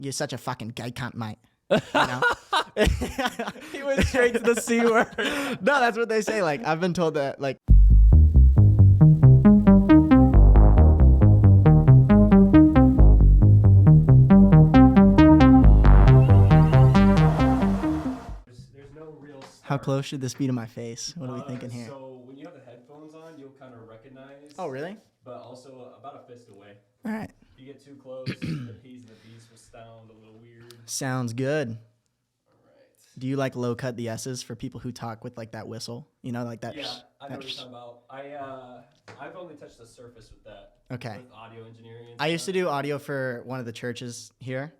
you're such a fucking gay cunt, mate. You know? He went straight to the C word. No, that's what they say. Like, I've been told that, like, There's no real start. how close should this be to my face? What are we thinking here? So when you have the headphones on, you'll kind of recognize. Oh, really? But also about a fist away. All right. If you get too close, the P's and the B's will sound a little weird. Sounds good. All right. Do you like low cut the S's for people who talk with like that whistle? You know, like that. Yeah, I know that what you're talking about. I've only touched the surface with that. Okay. With audio engineering. And I used to stuff. do audio for one of the churches here,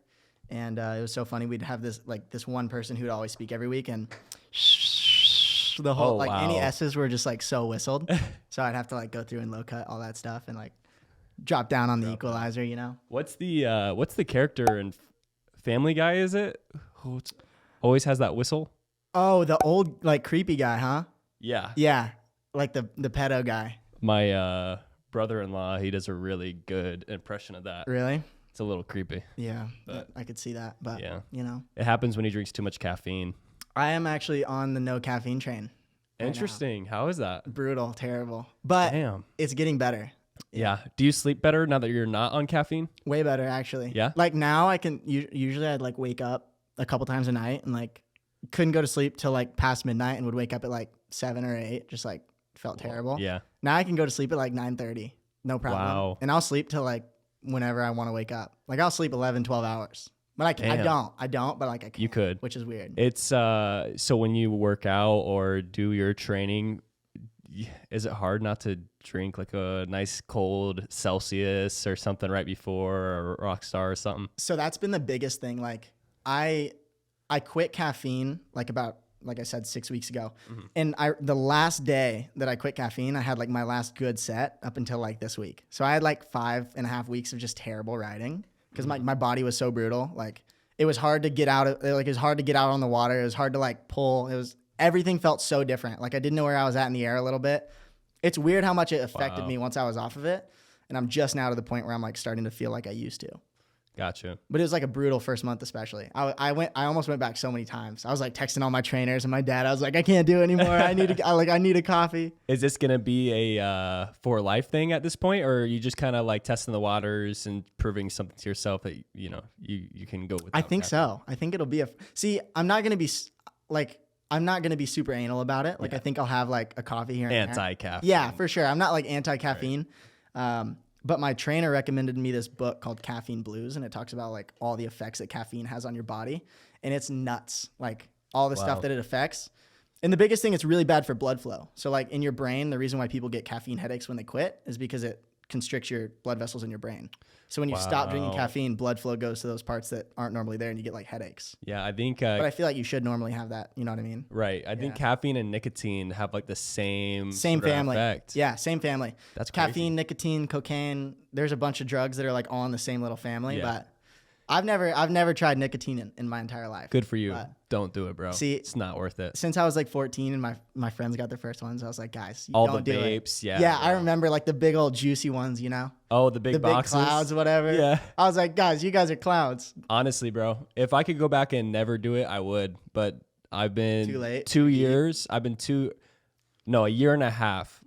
and it was so funny. We'd have this one person who'd always speak every week, and the whole any wow. S's were just like so whistled. So I'd have to like go through and low cut all that stuff and like drop down on the equalizer, you know. What's the character in Family Guy? Is it who always has that whistle? Oh, the old like creepy guy, huh? Yeah. Yeah, like the pedo guy. My brother-in-law, he does a really good impression of that. Really? It's a little creepy. Yeah, But- I could see that, but Yeah. you know, It happens when he drinks too much caffeine. I am actually on the no caffeine train. right now. Interesting. How is that? Brutal, terrible, but Damn. it's getting better. Yeah. Do you sleep better now that you're not on caffeine? Way better, actually. Yeah? Like now I can, usually I'd like wake up a couple times a night and like couldn't go to sleep till like past midnight and would wake up at like 7 or 8, just like felt terrible. Yeah. Now I can go to sleep at like 9:30. No problem. Wow. And I'll sleep till like whenever I want to wake up. Like I'll sleep 11, 12 hours. But I Damn. don't, but like I can. You could. Which is weird. It's so when you work out or do your training, is it hard not to drink like a nice cold Celsius or something right before, or Rockstar or something? So that's been the biggest thing. Like I quit caffeine like I said 6 weeks ago. Mm-hmm. And the last day that I quit caffeine, I had like my last good set up until like this week. So I had like 5.5 weeks of just terrible riding because my body was so brutal. Like it was hard to get out it was hard to get out on the water. It was hard to like pull. Everything felt so different. Like I didn't know where I was at in the air a little bit. It's weird how much it affected me once I was off of it. And I'm just now to the point where I'm like starting to feel like I used to. Gotcha. But it was like a brutal first month, especially. I almost went back so many times. I was like texting all my trainers and my dad. I was like, I can't do it anymore. I need a coffee. Is this gonna be a for life thing at this point, or are you just kind of like testing the waters and proving something to yourself that you can go with? I think so. I think it'll be I'm not gonna be super anal about it. Like I think I'll have like a coffee here and there. Anti-caffeine. Yeah, for sure. I'm not like anti-caffeine. But my trainer recommended me this book called Caffeine Blues, and it talks about like all the effects that caffeine has on your body, and it's nuts. Like all the stuff that it affects. And the biggest thing, it's really bad for blood flow. So like in your brain, the reason why people get caffeine headaches when they quit is because it constricts your blood vessels in your brain. So when you stop drinking caffeine, blood flow goes to those parts that aren't normally there, and you get like headaches. Yeah, I think. But I feel like you should normally have that. You know what I mean? Right. I think caffeine and nicotine have like the same sort of family. effect. Yeah, same family. That's crazy. Caffeine, nicotine, cocaine. There's a bunch of drugs that are like all in the same little family. Yeah. But I've never tried nicotine in my entire life. Good for you. But Don't do it, bro. See, it's not worth it. Since I was like 14 and my friends got their first ones, I was like, guys, All don't the do vapes, it. yeah. Yeah, I remember like the big old juicy ones, you know? Oh, the big The boxes. big clouds, whatever. Yeah. I was like, guys, you guys are clowns. Honestly, bro, if I could go back and never do it, I would. But I've been Too late? 2 years. I've been a year and a half,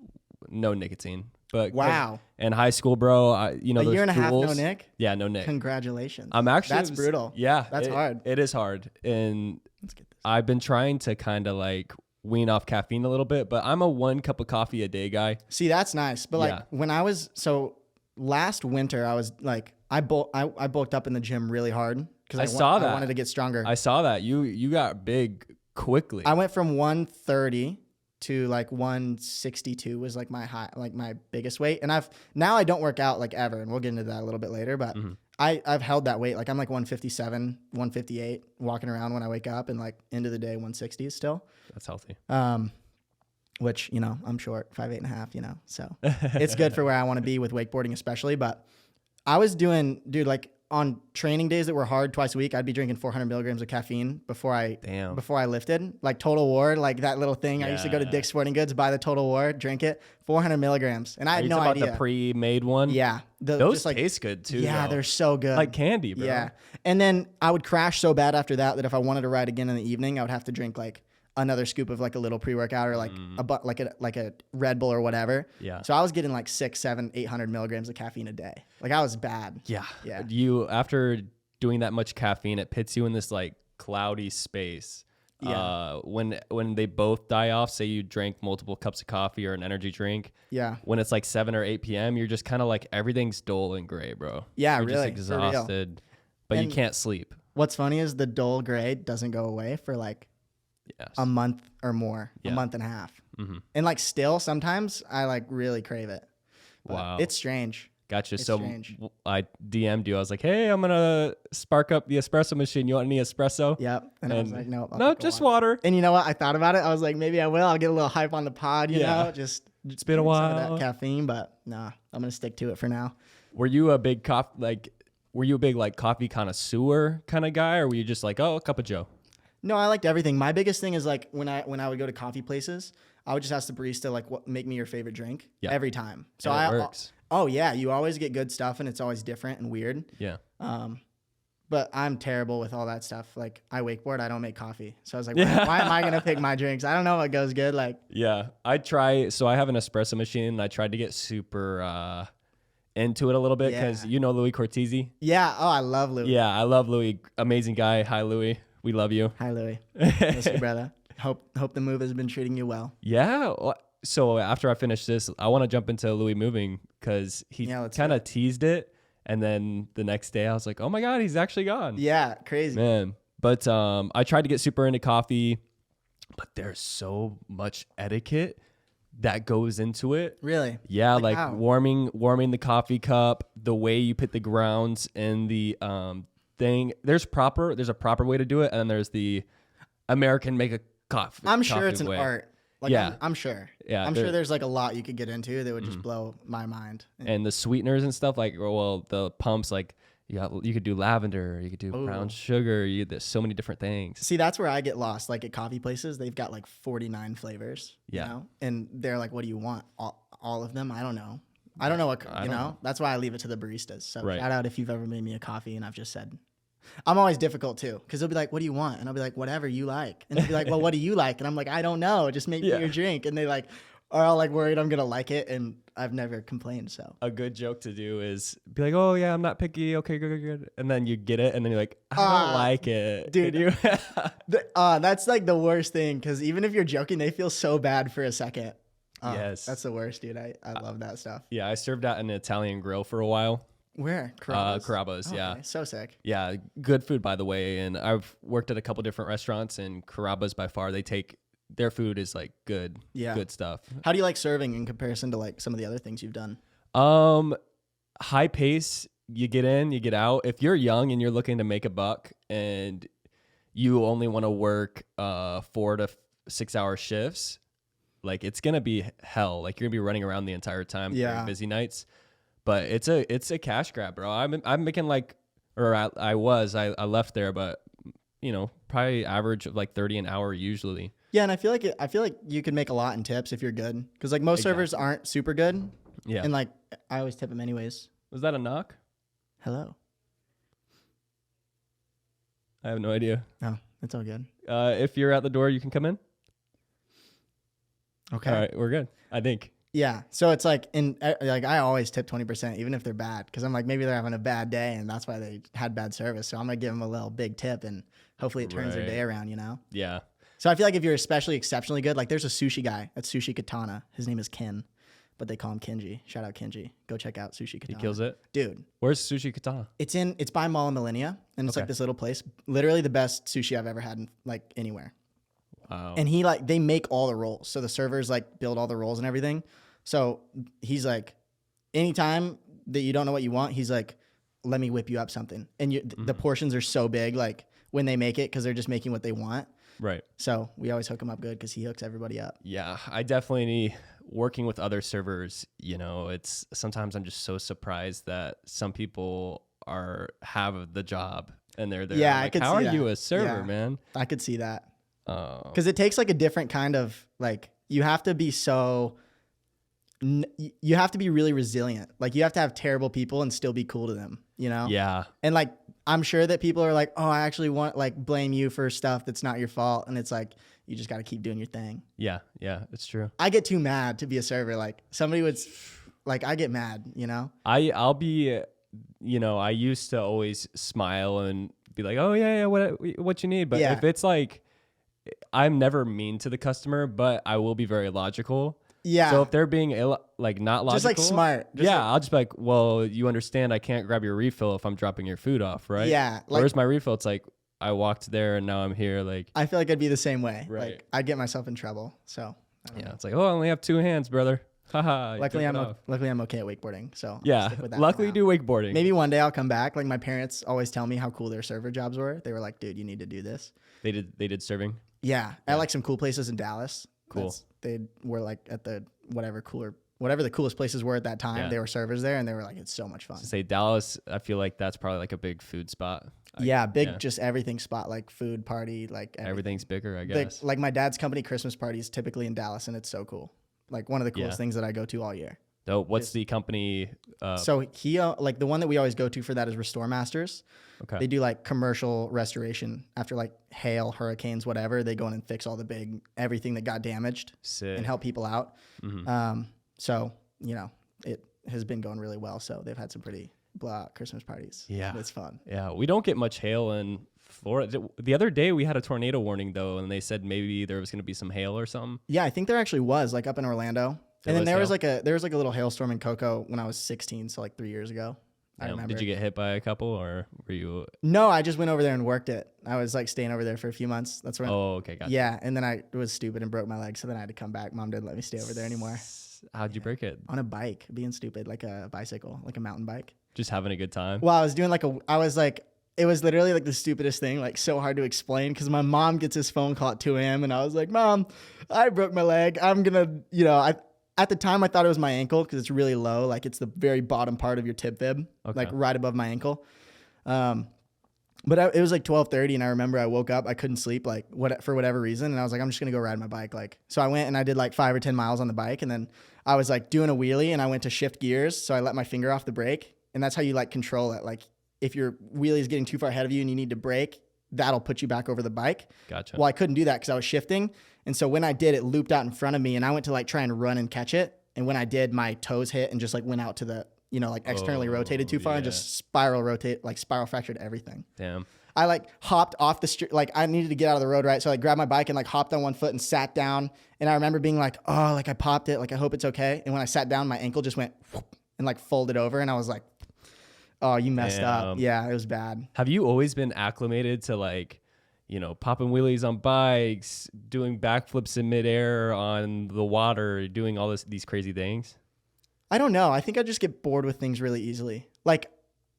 no nicotine. But Wow. in high school, bro, A those year and a half, no tools- Nick? Yeah, no Nick. Congratulations. I'm actually That's brutal. Yeah, That's hard. It is hard, and Let's get this. I've been trying to kind of like wean off caffeine a little bit, but I'm a 1 cup of coffee a day guy. See, that's nice. But like Yeah. when I was last winter, I was like I bulked up in the gym really hard because I saw that. I wanted to get stronger. I saw that you got big quickly. I went from 130 to like 162 was like my high, like my biggest weight. And now I don't work out like ever, and we'll get into that a little bit later. But I've held that weight. Like I'm like 157, 158 walking around when I wake up, and like end of the day 160s still. That's healthy. Which, you know, I'm short, 5'8.5", you know, so it's good for where I want to be with wakeboarding especially. But I was doing, dude, like on training days that were hard twice a week, I'd be drinking 400 milligrams of caffeine before I lifted. Like Total War, like that little thing. I used to go to Dick's Sporting Goods, buy the Total War, drink it, 400 milligrams. And I had no idea. The pre-made one? Yeah. Those taste good too. Yeah, they're so good. Like candy, bro. Yeah. And then I would crash so bad after that if I wanted to ride again in the evening, I would have to drink like another scoop of like a little pre-workout or like a Red Bull or whatever. Yeah. So I was getting like 600, 700, 800 milligrams of caffeine a day. Like I was bad. Yeah. Yeah. You, after doing that much caffeine, it pits you in this like cloudy space. Yeah. When they both die off, say you drank multiple cups of coffee or an energy drink. Yeah. When it's like 7 or 8 p.m., you're just kind of like everything's dull and gray, bro. Yeah, you're really. just exhausted, but you can't sleep. What's funny is the dull gray doesn't go away for like a month or more, a month and a half. Mm-hmm. And like still sometimes I like really crave it. But wow. it's strange. Gotcha. It's so strange. I DM'd you. I was like, hey, I'm going to spark up the espresso machine. You want any espresso? Yep. And I was like, no, just water. And you know what? I thought about it. I was like, maybe I will. I'll get a little hype on the pod, you know, just it's been a while. Some of that caffeine, but nah, I'm going to stick to it for now. Were you a big coffee connoisseur kind of guy, or were you just like, oh, a cup of Joe? No, I liked everything. My biggest thing is like when I would go to coffee places, I would just ask the barista like, what make me your favorite drink every time. So it works. Oh yeah, you always get good stuff and it's always different and weird. Yeah. But I'm terrible with all that stuff. Like I wakeboard, I don't make coffee. So I was like, why am I gonna pick my drinks? I don't know what goes good. Like yeah, I have an espresso machine and I tried to get super into it a little bit because you know Louis Cortese. Yeah. Oh, I love Louis. Yeah, I love Louis. Amazing guy. Hi, Louis. We love you. Hi, Louis. Miss you, brother. Hope the move has been treating you well. Yeah. So after I finish this, I want to jump into Louis moving because he kind of teased it. And then the next day I was like, oh my God, he's actually gone. Yeah. Crazy. Man. But I tried to get super into coffee, but there's so much etiquette that goes into it. Really? Yeah. Like how? warming the coffee cup, the way you put the grounds in the thing. There's a proper way to do it. And then there's the American make a coffee. I'm sure it's an art. Like, yeah. I'm sure. Yeah. I'm sure there's like a lot you could get into that would just blow my mind. And the sweeteners and stuff, like, well, the pumps, like, you could do lavender, you could do brown sugar. There's so many different things. See, that's where I get lost. Like at coffee places, they've got like 49 flavors. Yeah. You know? And they're like, what do you want? All of them? I don't know. I don't know what, you know? That's why I leave it to the baristas. So shout out if you've ever made me a coffee and I've just said, I'm always difficult too, because they'll be like, what do you want? And I'll be like, whatever you like. And they'll be like, well, what do you like? And I'm like, I don't know. Just make me your drink. And they like are all like worried I'm going to like it. And I've never complained. So a good joke to do is be like, oh yeah, I'm not picky. Okay, good. And then you get it. And then you're like, I don't like it. Dude, that's like the worst thing. Because even if you're joking, they feel so bad for a second. Yes. That's the worst, dude. I love that stuff. Yeah. I served at an Italian grill for a while. Where? Carrabba's, okay. yeah. So sick. Yeah, good food, by the way. And I've worked at a couple different restaurants, and Carrabba's by far, their food is like good stuff. How do you like serving in comparison to like some of the other things you've done? High pace, you get in, you get out. If you're young and you're looking to make a buck and you only want to work 4 to 6 hour shifts, like it's going to be hell. Like you're going to be running around the entire time during busy nights. But it's a cash grab, bro. I'm making like, or I left there, but you know, probably average of like 30 an hour usually. Yeah, and I feel like you could make a lot in tips if you're good, because like most servers aren't super good. Yeah, and like I always tip them anyways. Was that a knock? Hello. I have no idea. No, it's all good. If you're at the door, you can come in. Okay. All right, we're good, I think. Yeah, so it's like I always tip 20%, even if they're bad, because I'm like maybe they're having a bad day and that's why they had bad service. So I'm gonna give them a little big tip and hopefully it turns their day around, you know? Yeah. So I feel like if you're especially exceptionally good, like there's a sushi guy at Sushi Katana. His name is Ken, but they call him Kenji. Shout out Kenji. Go check out Sushi Katana. He kills it, dude. Where's Sushi Katana? It's by Mall of Millennia, and it's like this little place. Literally the best sushi I've ever had in like anywhere. Wow. And they make all the rolls. So the servers like build all the rolls and everything. So he's like, anytime that you don't know what you want, he's like, let me whip you up something. And the portions are so big, like when they make it, because they're just making what they want. Right. So we always hook him up good because he hooks everybody up. Yeah, I definitely need working with other servers. You know, it's sometimes I'm just so surprised that some people have the job and they're there. Yeah, I'm I like, could how see are that. you a server, Yeah. man? I could see that. Oh, Because it takes like a different kind of like, you have to be you have to be really resilient. Like you have to have terrible people and still be cool to them, you know? yeah. And like, I'm sure that people are like, oh, I actually want like blame you for stuff that's not your fault. And it's like, you just got to keep doing your thing. Yeah. It's true. I get too mad to be a server. Like somebody would like, I get mad, you know? I'll be, you know, I used to always smile and be like, oh yeah, what you need. But Yeah. if it's like, I'm never mean to the customer, but I will be very logical. Yeah. So if they're being like not logical, just like smart. Just yeah, like, I'll just be like, well, you understand I can't grab your refill if I'm dropping your food off, right? Yeah. Like, Where's my refill? It's like, I walked there and now I'm here. Like, I feel like I'd be the same way. Right. Like I'd get myself in trouble. So I don't know. it's like, oh, I only have 2 hands, brother. Haha. Luckily I'm okay at wakeboarding. So I'll Yeah. stick with that Luckily, for do now. wakeboarding. Maybe one day I'll come back. Like my parents always tell me how cool their server jobs were. They were like, dude, you need to do this. They did serving. Yeah. At like some cool places in Dallas. Cool. They were like at the whatever the coolest places were at that time. Yeah. They were servers there and they were like, it's so much fun. To say Dallas, I feel like that's probably like a big food spot. Just everything spot, like food party, like Everything's bigger, I guess. like my dad's company Christmas party is typically in Dallas and it's so cool. Like one of the coolest things that I go to all year. So what's the company? So he like the one that we always go to for that is Restore Masters. Okay. They do like commercial restoration after like hail, hurricanes, whatever. They go in and fix all the everything that got damaged Sick. and help people out. Mm-hmm. So, you know, it has been going really well. So they've had some pretty blowout Christmas parties. Yeah. It's fun. Yeah. We don't get much hail in Florida. The other day we had a tornado warning though, and they said maybe there was going to be some hail or something. Yeah, I think there actually was like up in Orlando. And then there was like a little hailstorm in Cocoa when I was 16, so like 3 years ago. I remember. Did you get hit by a couple, or were you? No, I just went over there and worked it. I was like staying over there for a few months. That's when. Oh, okay, gotcha. Yeah, and then I was stupid and broke my leg, so then I had to come back. Mom didn't let me stay over there anymore. How'd you break it? On a bike, being stupid, like a bicycle, like a mountain bike. Just having a good time. Well, I was doing it was literally like the stupidest thing, like so hard to explain because my mom gets this phone call at 2 a.m. and I was like, Mom, I broke my leg. I'm gonna, at the time I thought it was my ankle because it's really low, like it's the very bottom part of your tib fib, like right above my ankle. But it was like 12:30 and I remember I woke up, I couldn't sleep for whatever reason. And I was like, I'm just going to go ride my bike. So I went and I did like 5 or 10 miles on the bike. And then I was like doing a wheelie and I went to shift gears. So I let my finger off the brake and that's how you like control it. Like if your wheelie is getting too far ahead of you and you need to brake, that'll put you back over the bike. Gotcha. Well, I couldn't do that because I was shifting. And so when I did, it looped out in front of me and I went to like try and run and catch it. And when I did, my toes hit and just like went out to the, like externally rotated too far and just spiral fractured everything. Damn. I like hopped off the street. Like I needed to get out of the road, right? So I grabbed my bike and like hopped on one foot and sat down. And I remember being like, oh, like I popped it. Like I hope it's okay. And when I sat down, my ankle just went whoop, and like folded over. And I was like, oh, you messed up. Yeah, it was bad. Have you always been acclimated to like, popping wheelies on bikes, doing backflips in midair on the water, doing all these crazy things? I don't know. I think I just get bored with things really easily. Like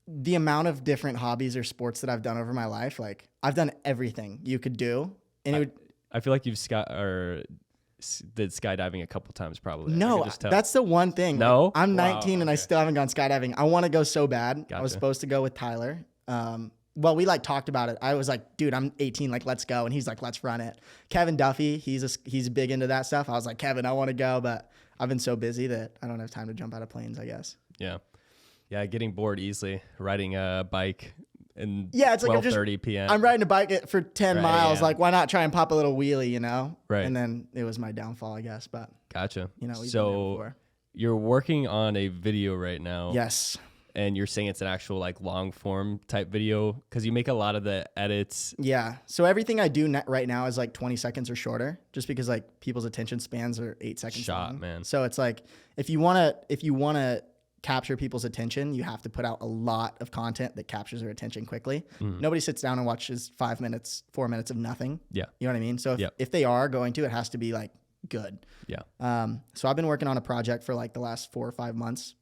the amount of different hobbies or sports that I've done over my life, like I've done everything you could do. And I feel like you've did skydiving a couple times probably. No, that's the one thing. No? Like, I'm 19 and I still haven't gone skydiving. I want to go so bad. Gotcha. I was supposed to go with Tyler. Well, we like talked about it. I was like, dude, I'm 18. Like, let's go. And he's like, let's run it. Kevin Duffy, he's big into that stuff. I was like, Kevin, I want to go, but I've been so busy that I don't have time to jump out of planes, I guess. Yeah. Yeah, getting bored easily riding a bike and it's like 12:30 p.m. I'm riding a bike for 10 miles. Yeah. Like, why not try and pop a little wheelie, Right. And then it was my downfall, I guess. But Gotcha. we've been there So before. you're working on a video right now. Yes. And you're saying it's an actual like long form type video because you make a lot of the edits. Yeah. So everything I do right now is like 20 seconds or shorter, just because like people's attention spans are 8 seconds long. Man. So it's like if you wanna capture people's attention, you have to put out a lot of content that captures their attention quickly. Nobody sits down and watches 5 minutes, 4 minutes of nothing. Yeah. You know what I mean? So if they are going to, it has to be like good. Yeah. So I've been working on a project for like the last 4 or 5 months.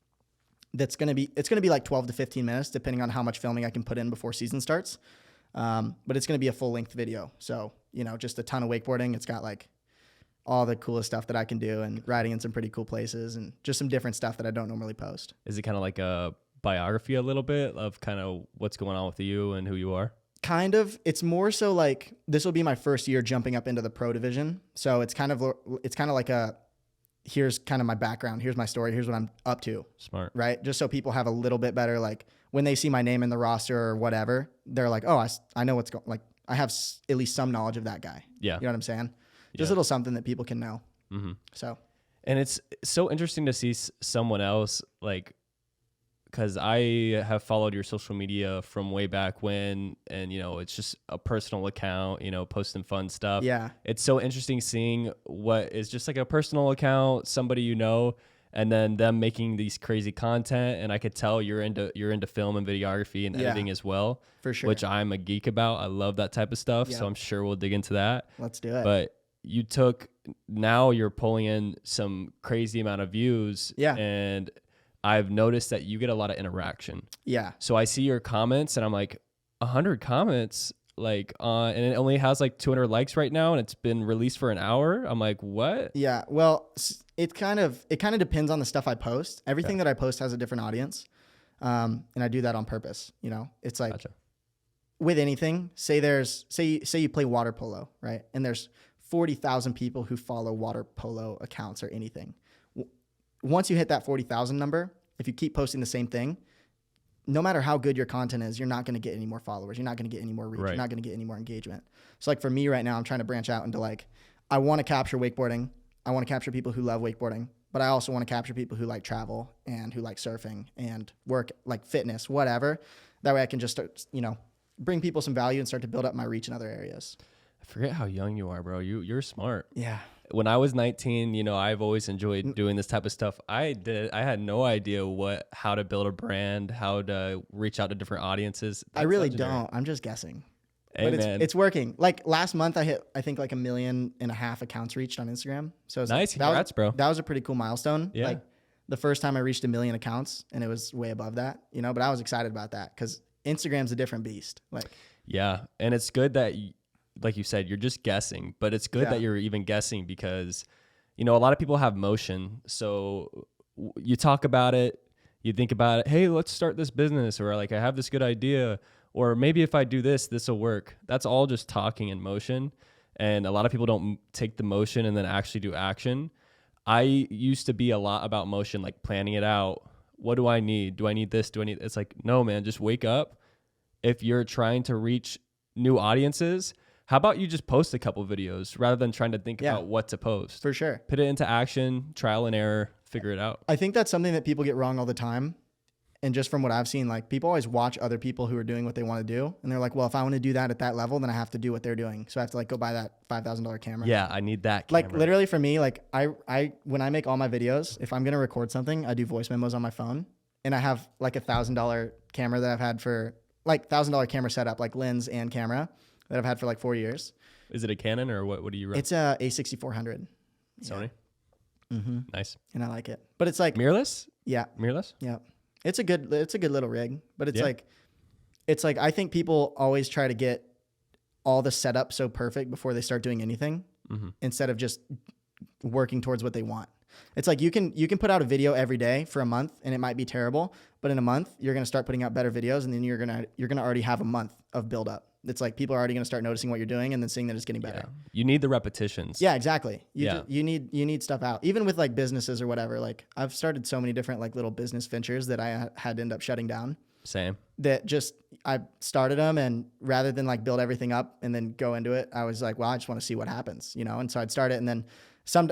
It's gonna be like 12 to 15 minutes, depending on how much filming I can put in before season starts. But it's gonna be a full length video. So, just a ton of wakeboarding. It's got like all the coolest stuff that I can do and riding in some pretty cool places and just some different stuff that I don't normally post. Is it kind of like a biography a little bit of kind of what's going on with you and who you are? Kind of. It's more so like this will be my first year jumping up into the pro division. So it's kind of like here's kind of my background. Here's my story. Here's what I'm up to. Smart. Right. Just so people have a little bit better, like when they see my name in the roster or whatever, they're like, oh, I know what's going, like I have at least some knowledge of that guy. Yeah. You know what I'm saying? Just a little something that people can know. Mm-hmm. So. And it's so interesting to see someone else, like, because I have followed your social media from way back when, and, you know, it's just a personal account, you know, posting fun stuff. Yeah. It's so interesting seeing what is just like a personal account, somebody you know, and then them making these crazy content. And I could tell you're into film and videography and editing as well. For sure. Which I'm a geek about. I love that type of stuff. Yep. So I'm sure we'll dig into that. Let's do it. But now you're pulling in some crazy amount of views. Yeah. And I've noticed that you get a lot of interaction. Yeah. So I see your comments and I'm like, 100 comments, like, and it only has like 200 likes right now, and it's been released for an hour. I'm like, what? Yeah. Well, it kind of depends on the stuff I post. Everything that I post has a different audience. And I do that on purpose. You know, it's like with anything, say you play water polo, right? And there's 40,000 people who follow water polo accounts or anything. Once you hit that 40,000 number, if you keep posting the same thing, no matter how good your content is, you're not going to get any more followers. You're not going to get any more reach. Right. You're not going to get any more engagement. So like for me right now, I'm trying to branch out into like, I want to capture wakeboarding. I want to capture people who love wakeboarding, but I also want to capture people who like travel and who like surfing and work, like fitness, whatever. That way I can just start, you know, bring people some value and start to build up my reach in other areas. I forget how young you are, bro. You're smart. Yeah. When I was 19, you know, I've always enjoyed doing this type of stuff. I had no idea how to build a brand, how to reach out to different audiences. That's I really legendary. don't. I'm just guessing. Hey, but man. It's working. Like last month I hit, I think like 1.5 million accounts reached on Instagram. So it's nice. Congrats, bro. That was a pretty cool milestone. Yeah. Like the first time I reached 1 million accounts, and it was way above that, you know, but I was excited about that because Instagram's a different beast. Like, yeah. And it's good that, like you said, you're just guessing, but it's good that you're even guessing because, you know, a lot of people have motion. So you talk about it, you think about it. Hey, let's start this business, or like, I have this good idea, or maybe if I do this, this will work. That's all just talking in motion. And a lot of people don't take the motion and then actually do action. I used to be a lot about motion, like planning it out. What do I need? Do I need this? It's like, no, man, just wake up. If you're trying to reach new audiences, how about you just post a couple videos rather than trying to think about what to post? For sure. Put it into action, trial and error, figure it out. I think that's something that people get wrong all the time. And just from what I've seen, like people always watch other people who are doing what they want to do. And they're like, well, if I want to do that at that level, then I have to do what they're doing. So I have to like go buy that $5,000 camera. Yeah, I need that camera. Like literally for me, like when I make all my videos, if I'm going to record something, I do voice memos on my phone. And I have like $1,000 camera that I've had for like $1,000 camera setup, like lens and camera that I've had for like 4 years. Is it a Canon or what do you run? It's a A6400. Sony? Yeah. Mm-hmm. Nice. And I like it. But it's like mirrorless? Yeah. Mirrorless? Yeah. It's a good little rig, but it's like I think people always try to get all the setup so perfect before they start doing anything instead of just working towards what they want. It's like you can put out a video every day for a month and it might be terrible, but in a month you're going to start putting out better videos, and then you're going to already have a month of build up. It's like people are already going to start noticing what you're doing and then seeing that it's getting better. Yeah. You need the repetitions. Yeah, exactly. You need stuff out. Even with like businesses or whatever, like I've started so many different like little business ventures that I had to end up shutting down. Same. That just, I started them, and rather than like build everything up and then go into it, I was like, well, I just want to see what happens, you know? And so I'd start it, and then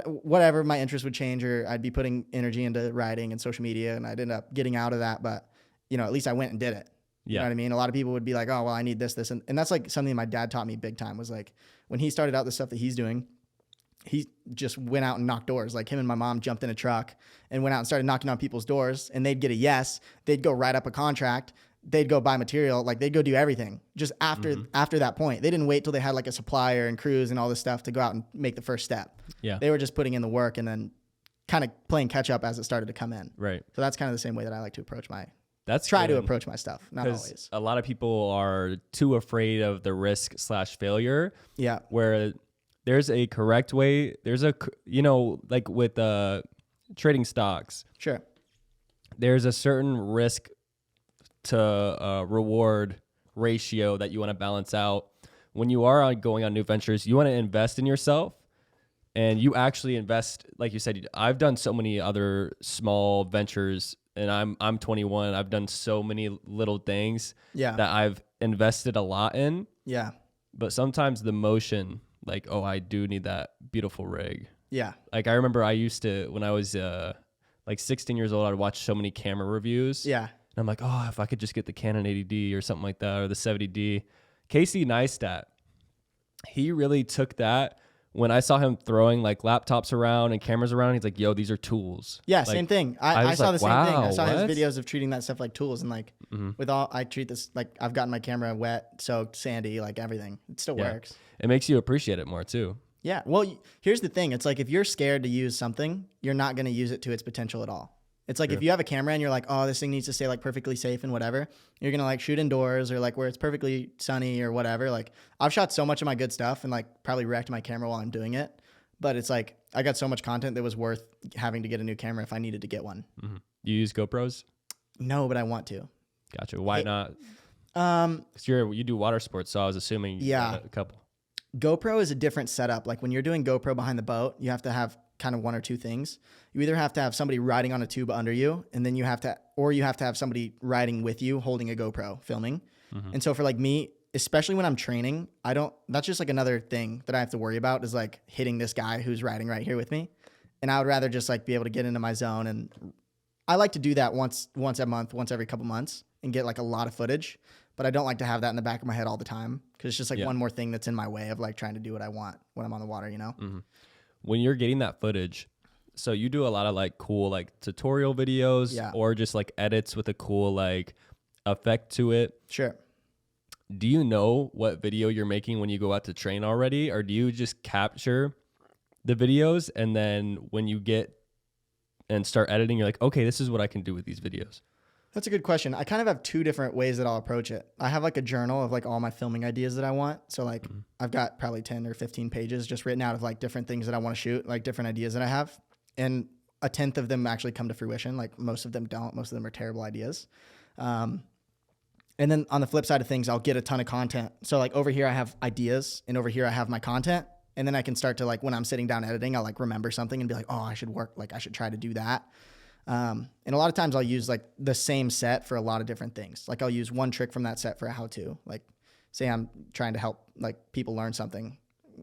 whatever my interest would change, or I'd be putting energy into writing and social media, and I'd end up getting out of that. But, you know, at least I went and did it. You know what I mean? A lot of people would be like, oh, well, I need this. And that's like something my dad taught me big time, was like when he started out the stuff that he's doing, he just went out and knocked doors. Like him and my mom jumped in a truck and went out and started knocking on people's doors, and they'd get a yes. They'd go write up a contract. They'd go buy material. Like they'd go do everything just after that point. They didn't wait till they had like a supplier and crews and all this stuff to go out and make the first step. Yeah. They were just putting in the work and then kind of playing catch up as it started to come in. Right. So that's kind of the same way that I like to approach my approach my stuff. Not always. A lot of people are too afraid of the risk/failure. Yeah. Where there's a correct way. There's a, you know, like with trading stocks. Sure. There's a certain risk to reward ratio that you want to balance out. When you are going on new ventures, you want to invest in yourself, and you actually invest. Like you said, I've done so many other small ventures, and I'm 21. I've done so many little things that I've invested a lot in. Yeah. But sometimes the motion, like, oh, I do need that beautiful rig. Yeah. Like I remember I used to, when I was like 16 years old, I'd watch so many camera reviews. Yeah. And I'm like, oh, if I could just get the Canon 80D or something like that, or the 70D. Casey Neistat, he really took that. When I saw him throwing like laptops around and cameras around, he's like, yo, these are tools. Yeah, like, same thing. I saw like, the same thing. I saw what? his videos of treating that stuff like tools. And like I treat this, like I've gotten my camera wet, soaked, sandy, like everything. It still works. It makes you appreciate it more too. Yeah. Well, here's the thing. It's like if you're scared to use something, you're not going to use it to its potential at all. It's like if you have a camera and you're like, oh, this thing needs to stay like perfectly safe and whatever, you're going to like shoot indoors or like where it's perfectly sunny or whatever. Like I've shot so much of my good stuff and like probably wrecked my camera while I'm doing it. But it's like I got so much content that was worth having to get a new camera if I needed to get one. Mm-hmm. You use GoPros? No, but I want to. Gotcha. Why not? Because you do water sports, so I was assuming you got a couple. GoPro is a different setup. Like when you're doing GoPro behind the boat, you have to have kind of one or two things. You either have to have somebody riding on a tube under you, and then you have to have somebody riding with you holding a GoPro filming. And so for like me, especially when I'm training, that's just like another thing that I have to worry about is like hitting this guy who's riding right here with me. And I would rather just like be able to get into my zone. And I like to do that once a month, once every couple months and get like a lot of footage. But I don't like to have that in the back of my head all the time because it's just like one more thing that's in my way of like trying to do what I want when I'm on the water, you know? When you're getting that footage, so you do a lot of like cool like tutorial videos or just like edits with a cool like effect to it. Sure. Do you know what video you're making when you go out to train already? Or do you just capture the videos and then when you get and start editing, you're like, okay, this is what I can do with these videos? That's a good question. I kind of have two different ways that I'll approach it. I have like a journal of like all my filming ideas that I want. So like I've got probably 10 or 15 pages just written out of like different things that I want to shoot, like different ideas that I have. And a tenth of them actually come to fruition. Like most of them don't. Most of them are terrible ideas. And then on the flip side of things, I'll get a ton of content. So like over here I have ideas and over here I have my content. And then I can start to like, when I'm sitting down editing, I'll like remember something and be like, oh, I should try to do that. And a lot of times I'll use like the same set for a lot of different things. Like I'll use one trick from that set for a how-to, like say I'm trying to help like people learn something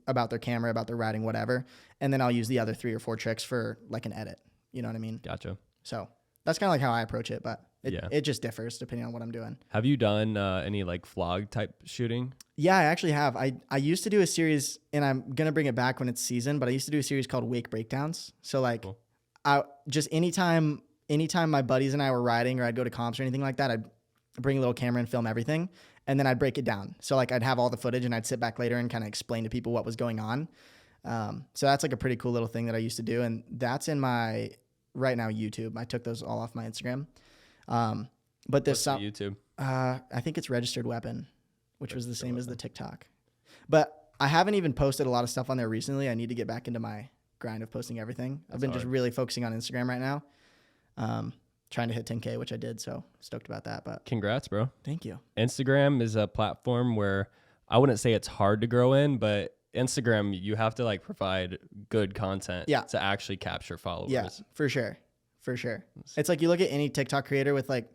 about their camera, about their riding, whatever. And then I'll use the other 3 or 4 tricks for like an edit. You know what I mean? Gotcha. So that's kind of like how I approach it, but it just differs depending on what I'm doing. Have you done any like vlog type shooting? Yeah, I actually have. I used to do a series and I'm going to bring it back when it's season, but I used to do a series called Wake Breakdowns. So like I just anytime my buddies and I were riding or I'd go to comps or anything like that, I'd bring a little camera and film everything. And then I'd break it down. So like I'd have all the footage and I'd sit back later and kind of explain to people what was going on. So that's like a pretty cool little thing that I used to do. And that's in my right now YouTube. I took those all off my Instagram. But there's some YouTube. I think it's Registered Weapon, which was the same as the TikTok. But I haven't even posted a lot of stuff on there recently. I need to get back into my grind of posting everything. I've been just really focusing on Instagram right now. Trying to hit 10K, which I did. So stoked about that. But congrats, bro. Thank you. Instagram is a platform where I wouldn't say it's hard to grow in, but Instagram, you have to like provide good content to actually capture followers. Yeah, for sure. For sure. It's like you look at any TikTok creator with like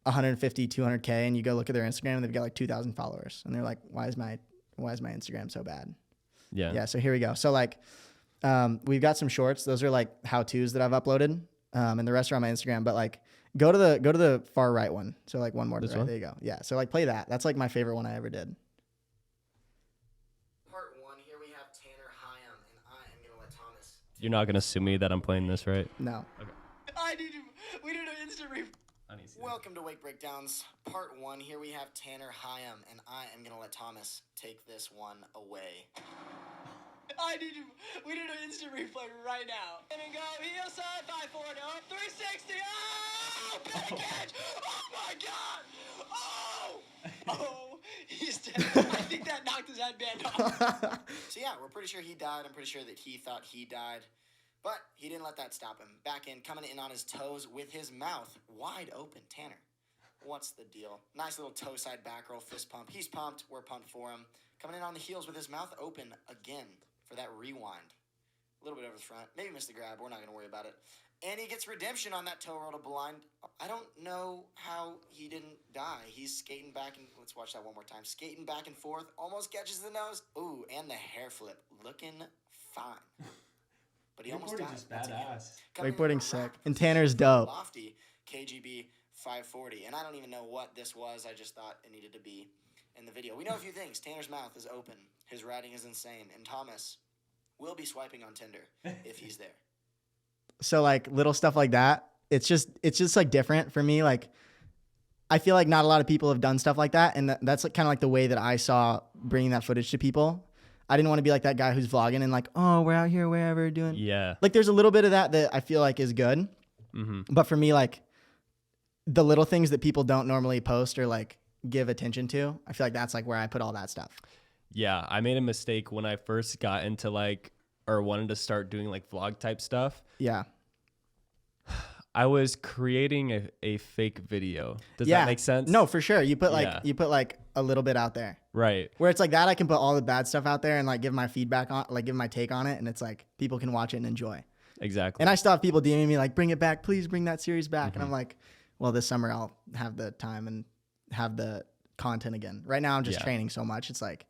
150, 200K and you go look at their Instagram and they've got like 2,000 followers. And they're like, why is my Instagram so bad? Yeah. Yeah. So here we go. So like, we've got some shorts. Those are like how-tos that I've uploaded. And the rest are on my Instagram, but like go to the far right one. So like one more to the right. There you go. Yeah. So like play that. That's like my favorite one I ever did. Part 1, here we have Tanner Hyam, and I am going to let Thomas. You're not going to sue me that I'm playing this, right? No. Okay. We need an instant Welcome to Wake Breakdowns. Part 1, here we have Tanner Hyam, and I am going to let Thomas take this one away. We need an instant replay right now. And go, heel side, 540, 360, oh! Better catch! Oh my god! Oh! He's dead. I think that knocked his headband off. So yeah, we're pretty sure he died. I'm pretty sure that he thought he died. But he didn't let that stop him. Back in, coming in on his toes with his mouth wide open. Tanner, What's the deal? Nice little toe side back roll, fist pump. He's pumped. We're pumped for him. Coming in on the heels with his mouth open again for that rewind. A little bit over the front. Maybe missed the grab. We're not going to worry about it. And he gets redemption on that toe roll to blind. I don't know how he didn't die. He's skating back and let's watch that one more time. Skating back and forth. Almost catches the nose. Ooh, and the hair flip. Looking fine. But he almost died. Just badass. Wakeboarding's sick. And Tanner's dope. Lofty KGB 540. And I don't even know what this was. I just thought it needed to be in the video. We know a few things. Tanner's mouth is open. His riding is insane. And Thomas will be swiping on Tinder if he's there. So like little stuff like that, it's just like different for me. Like I feel like not a lot of people have done stuff like that. And that's like, kind of like the way that I saw bringing that footage to people. I didn't want to be like that guy who's vlogging and like, oh, we're out here, wherever doing. Yeah. Like there's a little bit of that I feel like is good. Mm-hmm. But for me, like the little things that people don't normally post or like give attention to, I feel like that's like where I put all that stuff. Yeah. I made a mistake when I first got into like, or wanted to start doing like vlog type stuff. Yeah. I was creating a fake video. Does that make sense? No, for sure. You put like a little bit out there. Right. Where it's like that I can put all the bad stuff out there and like give my feedback on, like give my take on it, and it's like people can watch it and enjoy. Exactly. And I still have people DMing me like, bring it back, please bring that series back. And I'm like, well, this summer I'll have the time and have the content again. Right now I'm just training so much. It's like,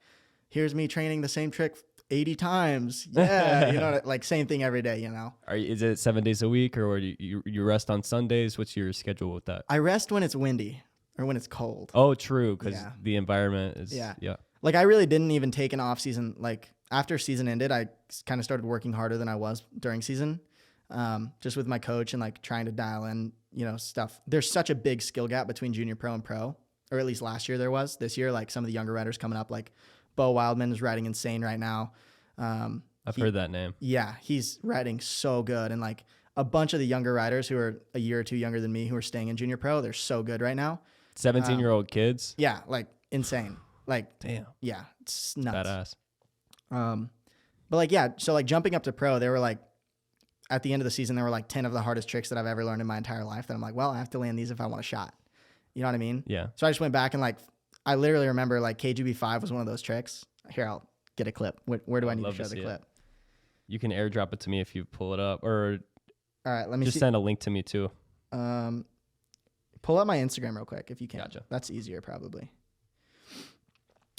here's me training the same trick 80 times. Yeah. You know, like same thing every day, you know. Is it 7 days a week or you rest on Sundays? What's your schedule with that? I rest when it's windy or when it's cold. Oh, true. Because the environment is, Like I really didn't even take an off season. Like after season ended, I kind of started working harder than I was during season. Just with my coach and like trying to dial in, you know, stuff. There's such a big skill gap between junior pro and pro, or at least last year there was. This year, like some of the younger riders coming up, like Bo Wildman is riding insane right now. I've heard that name. Yeah, he's riding so good. And like a bunch of the younger riders who are a year or two younger than me who are staying in junior pro, they're so good right now. 17-year-old kids? Yeah, like insane. Like, damn. Yeah, it's nuts. Badass. But like, yeah, so like jumping up to pro, they were like, at the end of the season, there were like 10 of the hardest tricks that I've ever learned in my entire life that I'm like, well, I have to land these if I want a shot. You know what I mean? Yeah. So I just went back and like, I literally remember like KGB5 was one of those tricks. Here, I'll get a clip. Where do I need to show the clip? You can airdrop it to me if you pull it up, or all right, let me just send a link to me too. Pull up my Instagram real quick if you can. Gotcha. That's easier probably.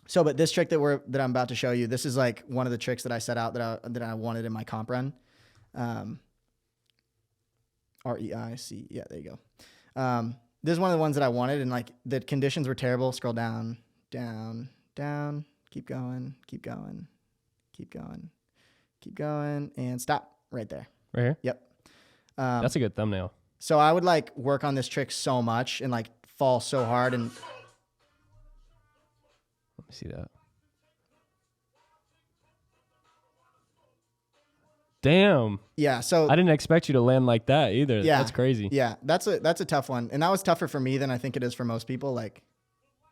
So, but this trick that I'm about to show you, this is like one of the tricks that I set out that I wanted in my comp run. REIC. Yeah, there you go. This is one of the ones that I wanted, and like the conditions were terrible. Scroll down, down, down. Keep going, keep going, keep going, keep going, and stop right there. Right here? Yep. That's a good thumbnail. So I would like work on this trick so much and like fall so hard and. Let me see that. Damn. Yeah. So I didn't expect you to land like that either. Yeah. That's crazy. Yeah. That's a tough one. And that was tougher for me than I think it is for most people. Like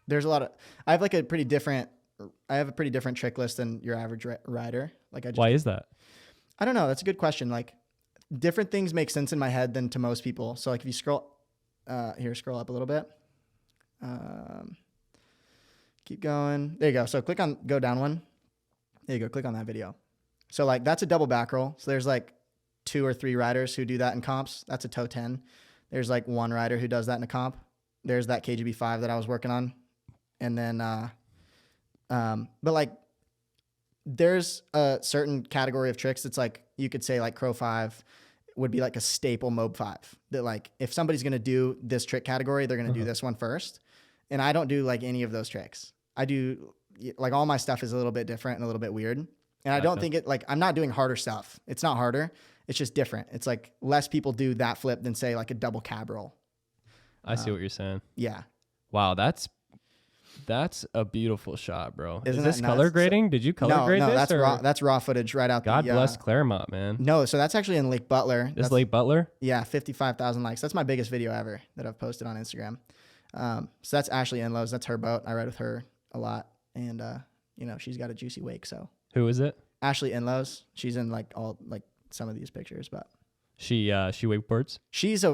there's a lot of, I have a pretty different trick list than your average rider. Like why is that? I don't know. That's a good question. Like different things make sense in my head than to most people. So like if you scroll scroll up a little bit, keep going. There you go. So go down one. There you go. Click on that video. So like that's a double back roll. So there's like 2 or 3 riders who do that in comps. That's a toe 10. There's like 1 rider who does that in a comp. There's that KGB5 that I was working on. And then, but like there's a certain category of tricks that's like, you could say like Crow 5 would be like a staple Mob 5 that like, if somebody's going to do this trick category, they're going to do this one first. And I don't do like any of those tricks. I do like all my stuff is a little bit different and a little bit weird. And I don't think it like, I'm not doing harder stuff. It's not harder. It's just different. It's like less people do that flip than say like a double cab roll. I see what you're saying. Yeah. Wow. That's a beautiful shot, bro. Isn't Is this that color nuts? grading? Did you color grade this? No, that's raw footage right out. God bless Claremont, man. No, so that's actually in Lake Butler. This Lake Butler? Yeah, 55,000 likes. That's my biggest video ever that I've posted on Instagram. So that's Ashley Enlows. That's her boat. I ride with her a lot, and you know she's got a juicy wake. So who is it? Ashley Enlows. She's in like all like some of these pictures, but She wakeboards. She's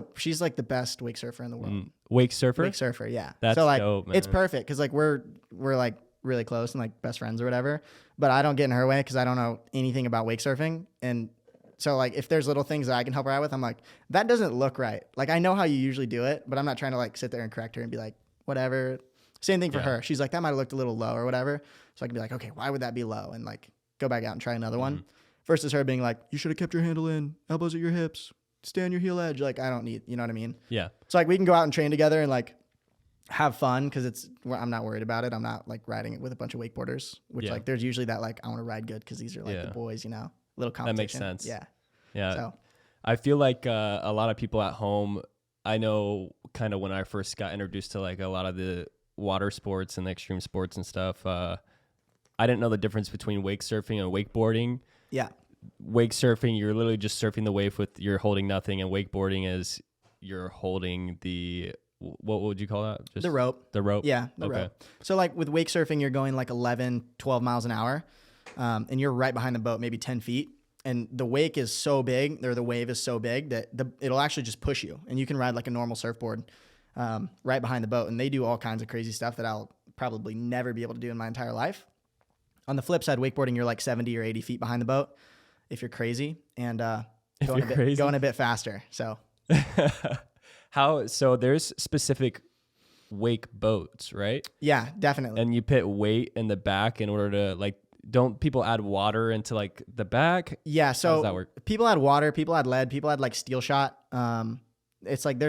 like the best wake surfer in the world. Wake surfer? Wake surfer, yeah. That's so like dope, man. it's perfect because like we're like really close and like best friends or whatever. But I don't get in her way because I don't know anything about wake surfing. And so like if there's little things that I can help her out with, I'm like, that doesn't look right. Like I know how you usually do it, but I'm not trying to like sit there and correct her and be like, whatever. Same thing for her. She's like, that might have looked a little low or whatever. So I can be like, okay, why would that be low? And like go back out and try another one. Versus her being like, you should have kept your handle in, elbows at your hips, stay on your heel edge. Like I don't need, you know what I mean? Yeah. So like we can go out and train together and like have fun because I'm not worried about it. I'm not like riding it with a bunch of wakeboarders, which like there's usually that like I want to ride good because these are like the boys, you know, little competition. That makes sense. Yeah. Yeah. So I feel like a lot of people at home, I know kind of when I first got introduced to like a lot of the water sports and the extreme sports and stuff, I didn't know the difference between wake surfing and wakeboarding. Yeah. Wake surfing, you're literally just surfing the wave with you're holding nothing, and wakeboarding is you're holding the what would you call that? Just the rope. The rope. Yeah, the rope. So like with wake surfing, you're going like 11, 12 miles an hour, and you're right behind the boat, maybe 10 feet. And the wake is so big, or the wave is so big that it'll actually just push you, and you can ride like a normal surfboard right behind the boat. And they do all kinds of crazy stuff that I'll probably never be able to do in my entire life. On the flip side, wakeboarding, you're like 70 or 80 feet behind the boat if you're crazy, and going a bit faster. So so there's specific wake boats, right? Yeah, definitely. And you put weight in the back in order to like, don't people add water into like the back? Yeah. So how does that work? People add water, people add lead, people add like steel shot. It's like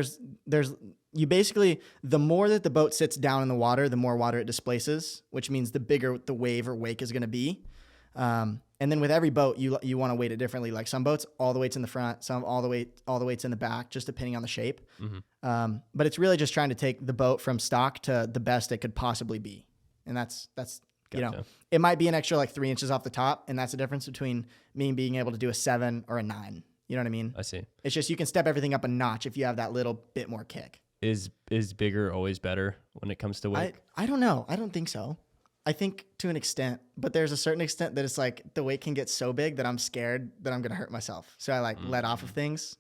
you basically, the more that the boat sits down in the water, the more water it displaces, which means the bigger the wave or wake is going to be. And then with every boat, you want to weight it differently. Like some boats, all the weight's in the front, some all the weight's in the back, just depending on the shape. But it's really just trying to take the boat from stock to the best it could possibly be. And that's Gotcha. You know, it might be an extra like 3 inches off the top, and that's the difference between me being able to do a 7 or a 9. You know what I mean? I see. It's just you can step everything up a notch if you have that little bit more kick. Is bigger always better when it comes to wake? I don't know. I don't think so. I think to an extent, but there's a certain extent that it's like the weight can get so big that I'm scared that I'm going to hurt myself. So I like let off of things.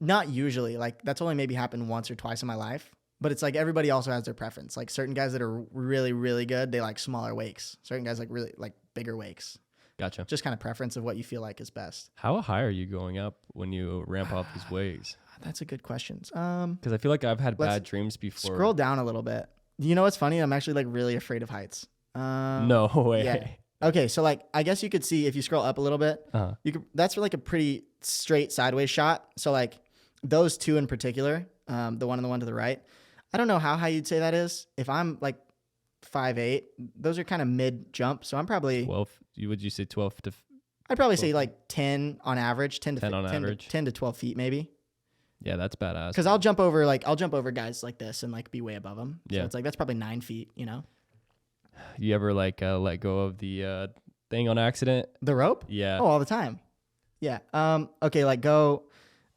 Not usually. Like that's only maybe happened once or twice in my life. But it's like everybody also has their preference. Like certain guys that are really, really good, they like smaller wakes. Certain guys like really like bigger wakes. Gotcha. Just kind of preference of what you feel like is best. How high are you going up when you ramp up these waves? That's a good question. Because I feel like I've had bad dreams before. Scroll down a little bit. You know what's funny? I'm actually like really afraid of heights. No way. Yeah. Okay, so like I guess you could see if you scroll up a little bit, you could. That's like a pretty straight sideways shot. So like those two in particular, the one and the one to the right. I don't know how high you'd say that is. If I'm like 5'8", those are kind of mid jump. So I'm probably 12. Would you say 12 to? I'd probably say like 10 on average, 10 to 12 feet maybe. Yeah, that's badass. Because I'll jump over guys like this and like be way above them. So yeah, it's like that's probably 9 feet. You know. You ever like let go of the thing on accident? The rope? Yeah. Oh, all the time. Yeah. Okay. Like go.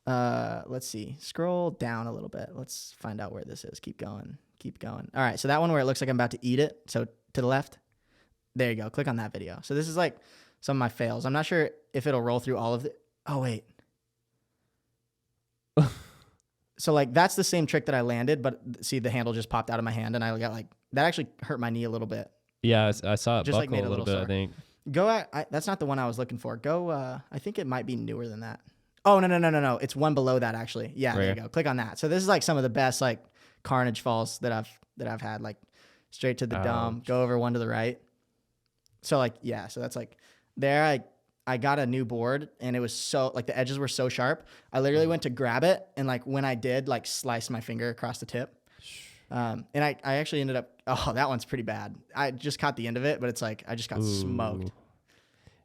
Let's see. Scroll down a little bit. Let's find out where this is. Keep going. All right. So that one where it looks like I'm about to eat it. So to the left. There you go. Click on that video. So this is like some of my fails. I'm not sure if it'll roll through all of it. Oh, wait. So like that's the same trick that I landed, but see the handle just popped out of my hand and I got like, that actually hurt my knee a little bit. Yeah, I saw it just buckle like made a little bit, sore. I think. That's not the one I was looking for. Go, I think it might be newer than that. Oh, no. It's one below that actually. Yeah, there you go. Click on that. So this is like some of the best like carnage falls that I've had, like straight to the dome, go over one to the right. So like, yeah, so that's like there I got a new board and it was so like the edges were so sharp. I literally went to grab it and like when I did like slice my finger across the tip. And I actually ended up, that one's pretty bad. I just caught the end of it, but it's like, I just got smoked.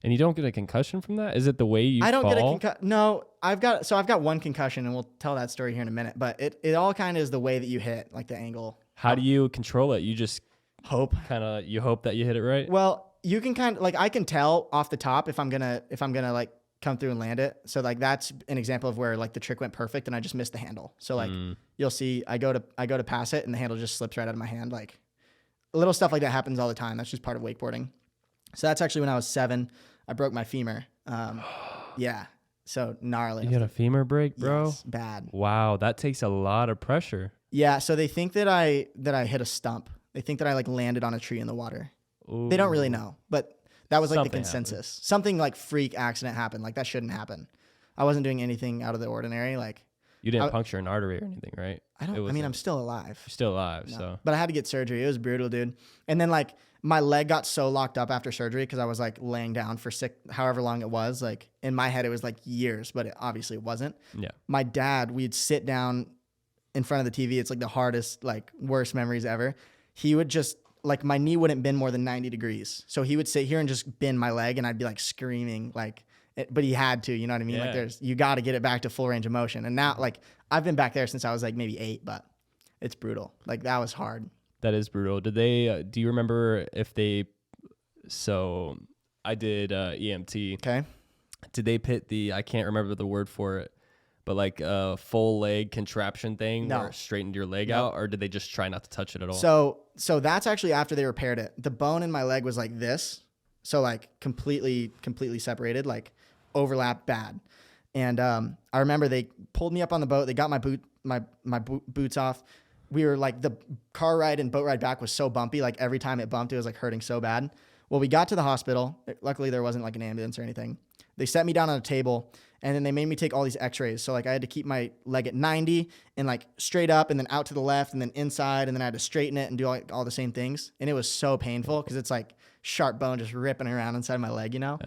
And you don't get a concussion from that? Is it the way you fall? I don't get a concussion. No, I've got one concussion and we'll tell that story here in a minute, but it all kind of is the way that you hit, like the angle. How do you control it? You just hope you hope that you hit it right? Well, you can kind of like, I can tell off the top if I'm going to like come through and land it. So like, that's an example of where like the trick went perfect and I just missed the handle. So like you'll see, I go to pass it and the handle just slips right out of my hand. Like little stuff like that happens all the time. That's just part of wakeboarding. So that's actually when I was 7, I broke my femur. Yeah. So gnarly. You had a femur break, bro? Yes, bad. Wow, that takes a lot of pressure. Yeah, so they think that I hit a stump. They think that I like landed on a tree in the water. Ooh. They don't really know, but that was like Something the consensus. Something like freak accident happened. Like that shouldn't happen. I wasn't doing anything out of the ordinary. Like You didn't puncture an artery or anything, right? I'm still alive. You're still alive, No. so. But I had to get surgery. It was brutal, dude. And then like my leg got so locked up after surgery because I was like laying down for however long it was. Like in my head, it was like years, but obviously it wasn't. Yeah. My dad, we'd sit down in front of the TV. It's like the hardest, like worst memories ever. He would just like my knee wouldn't bend more than 90 degrees. So he would sit here and just bend my leg and I'd be like screaming like, but he had to, you know what I mean? Yeah. Like you got to get it back to full range of motion. And now like I've been back there since I was like maybe 8, but it's brutal. Like that was hard. That is brutal. Did they, do you remember if they, so I did EMT. Okay. Did they put I can't remember the word for it, but like a full leg contraption thing No. where it straightened your leg No. out, or did they just try not to touch it at all? So that's actually after they repaired it. The bone in my leg was like this. So like completely separated, like overlap bad. And I remember they pulled me up on the boat. They got my boots off. We were like, the car ride and boat ride back was so bumpy. Like every time it bumped, it was like hurting so bad. Well, we got to the hospital. Luckily there wasn't like an ambulance or anything. They set me down on a table and then they made me take all these x-rays. So like I had to keep my leg at 90 and like straight up and then out to the left and then inside. And then I had to straighten it and do all the same things. And it was so painful because it's like sharp bone just ripping around inside my leg, you know?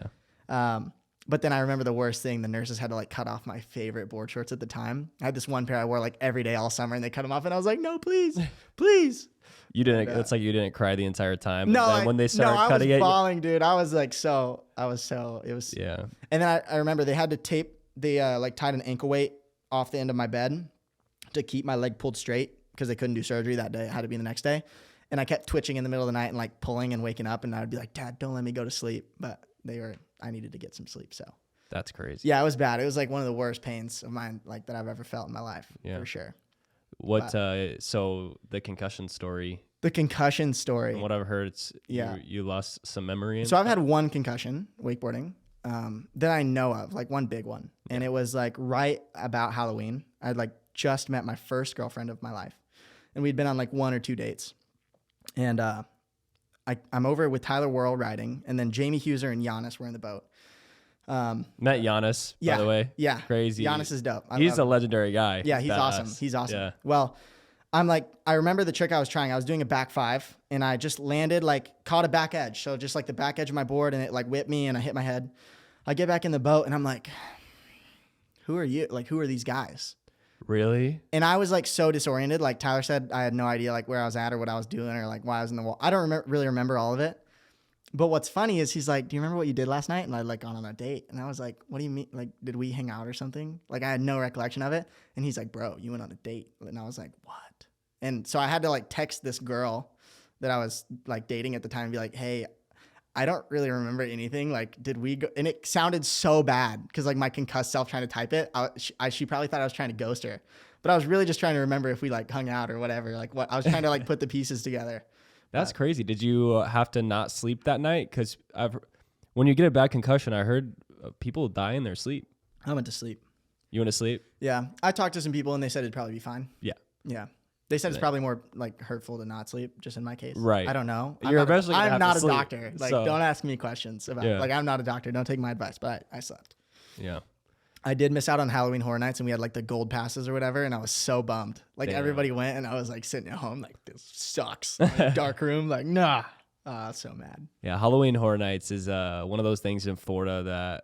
Yeah. But then I remember the worst thing, the nurses had to like cut off my favorite board shorts at the time. I had this one pair I wore like every day all summer and they cut them off and I was like, no, please, please. You didn't, it's like you didn't cry the entire time. No, when they started cutting I was it. bawling, dude. I was like, it was. Yeah. And then I remember they had to tape, they like tied an ankle weight off the end of my bed to keep my leg pulled straight because they couldn't do surgery that day. It had to be the next day. And I kept twitching in the middle of the night and like pulling and waking up and I would be like, Dad, don't let me go to sleep. But I needed to get some sleep. So That's crazy. yeah, it was bad. It was like one of the worst pains of mine, like that I've ever felt in my life, for sure. So the concussion story. The concussion story. From what I've heard, it's you lost some memory. So I've had one concussion wakeboarding that I know of, like one big one. And it was like right about Halloween. I'd like just met my first girlfriend of my life. And we'd been on like 1 or 2 dates. And I'm over with Tyler Worrell riding. And then Jamie Huser and Giannis were in the boat. Met Giannis, by the way. Yeah. Crazy. Giannis is dope. He's a legendary guy. Yeah, he's awesome. He's awesome. Yeah. Well, I remember the trick I was trying. I was doing a back 5 and I just landed, like caught a back edge. So just like the back edge of my board and it like whipped me and I hit my head. I get back in the boat and I'm like, who are you? Like, who are these guys? Really? And I was like so disoriented. Like Tyler said, I had no idea like where I was at or what I was doing or like why I was in the wall. I don't really remember all of it. But what's funny is he's like, do you remember what you did last night? And I'd like gone on a date. And I was like, what do you mean? Like, did we hang out or something? Like I had no recollection of it. And he's like, bro, you went on a date. And I was like, what? And so I had to like text this girl that I was like dating at the time and be like, hey, I don't really remember anything. Like, did we go? And it sounded so bad because like my concussed self trying to type it, she probably thought I was trying to ghost her. But I was really just trying to remember if we like hung out or whatever. Like what I was trying to like put the pieces together. That's crazy. Did you have to not sleep that night? Because when you get a bad concussion, I heard people die in their sleep. I went to sleep. You went to sleep? Yeah. I talked to some people and they said it'd probably be fine. Yeah. Yeah. They said it's probably more like hurtful to not sleep, just in my case. Right. I don't know. I'm not a doctor. Like, don't ask me questions about like I'm not a doctor. Don't take my advice, but I slept. Yeah. I did miss out on Halloween Horror Nights and we had like the gold passes or whatever. And I was so bummed. Like everybody went and I was like sitting at home like this sucks. Like, dark room. Like, nah. So mad. Yeah. Halloween Horror Nights is one of those things in Florida that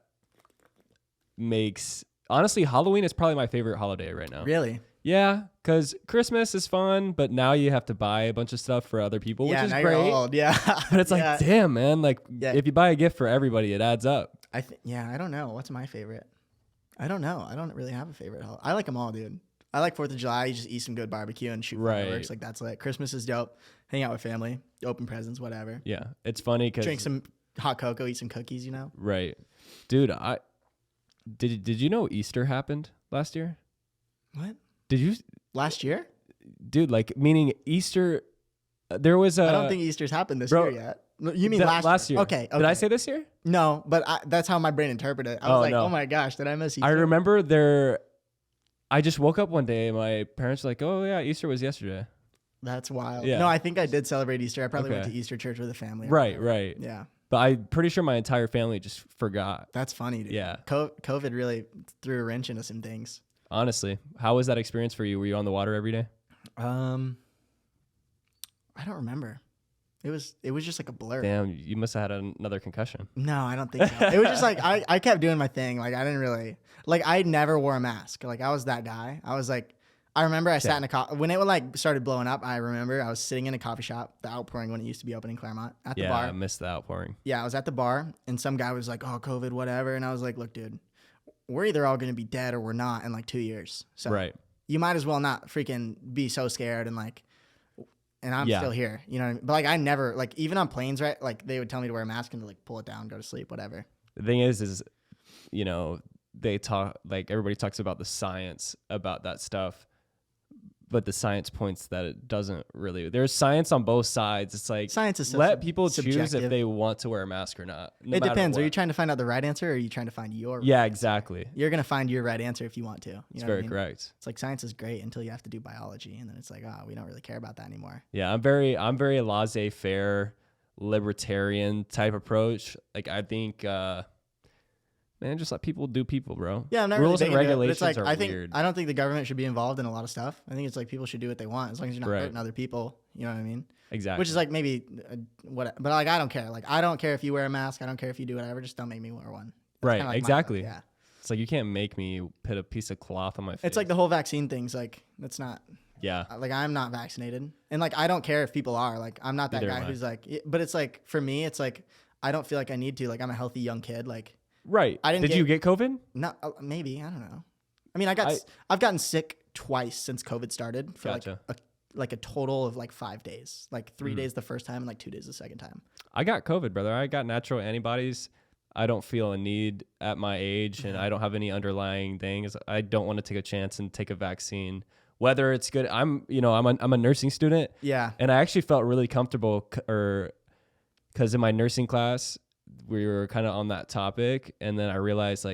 makes, honestly, Halloween is probably my favorite holiday right now. Really? Yeah. Because Christmas is fun, but now you have to buy a bunch of stuff for other people, which is now great. You're old. Yeah. But it's like, damn, man. Like if you buy a gift for everybody, it adds up. I don't know. What's my favorite? I don't know. I don't really have a favorite. I like them all, dude. I like 4th of July. You just eat some good barbecue and shoot fireworks. Like that's lit. Christmas is dope. Hang out with family, open presents, whatever. Yeah. It's funny because drink some hot cocoa, eat some cookies, you know? Right. Dude, did you know Easter happened last year? What? Did you? Last year? Dude, like meaning Easter, there was I don't think Easter's happened this year yet. You mean last year? Okay. Did I say this year? No, but that's how my brain interpreted it. I was like, no. oh my gosh, did I miss Easter? I remember I just woke up one day and my parents were like, oh yeah, Easter was yesterday. That's wild. Yeah. No, I think I did celebrate Easter. I probably went to Easter church with the family. Right. Yeah. But I'm pretty sure my entire family just forgot. That's funny, dude. Yeah. COVID really threw a wrench into some things. Honestly, how was that experience for you? Were you on the water every day? I don't remember. It was just like a blur. Damn, you must have had another concussion. No, I don't think so. It was just like I kept doing my thing. Like I didn't really I never wore a mask. Like I was that guy. I was like, I remember I sat in a when it started blowing up. I remember I was sitting in a coffee shop, the Outpouring, when it used to be open in Claremont, at the bar. Yeah, I missed the Outpouring. Yeah, I was at the bar and some guy was like, "Oh, COVID, whatever," and I was like, "Look, dude, we're either all gonna be dead or we're not in like 2 years. So you might as well not freaking be so scared and I'm still here, you know what I mean? But I never even on planes, right? Like they would tell me to wear a mask and to pull it down, go to sleep, whatever. The thing is they talk everybody talks about the science about that stuff, but the science points that it doesn't really. There's science on both sides. It's like science is let people subjective. Choose if they want to wear a mask or not. It depends. What. Are you trying to find out the right answer, or are you trying to find your? Yeah, right exactly. Answer? You're gonna find your right answer if you want to. It's very correct. It's like science is great until you have to do biology, and then it's like, oh, we don't really care about that anymore. Yeah, I'm very laissez-faire, libertarian type approach. Like I think. Man, just let people do people, bro. Yeah, I'm not rules really and regulations it's are weird. I don't think the government should be involved in a lot of stuff. I think it's people should do what they want as long as you're not hurting other people. You know what I mean? Exactly. Which is maybe what, but I don't care. I don't care if you wear a mask. I don't care if you do whatever. Just don't make me wear one. That's right. Exactly. Yeah. It's like you can't make me put a piece of cloth on my face. It's like the whole vaccine thing's that's not. Yeah. I'm not vaccinated, and I don't care if people are. I'm not that guy who's but it's for me, it's I don't feel like I need to. I'm a healthy young kid. Right. Did you get COVID? No, maybe. I don't know. I mean, I've gotten sick twice since COVID started for a total of 5 days. 3 days the first time and 2 days the second time. I got COVID, brother. I got natural antibodies. I don't feel a need at my age, and I don't have any underlying things. I don't want to take a chance and take a vaccine. Whether it's good, I'm a nursing student. Yeah. And I actually felt really comfortable, because in my nursing class, we were kind of on that topic, and then I realized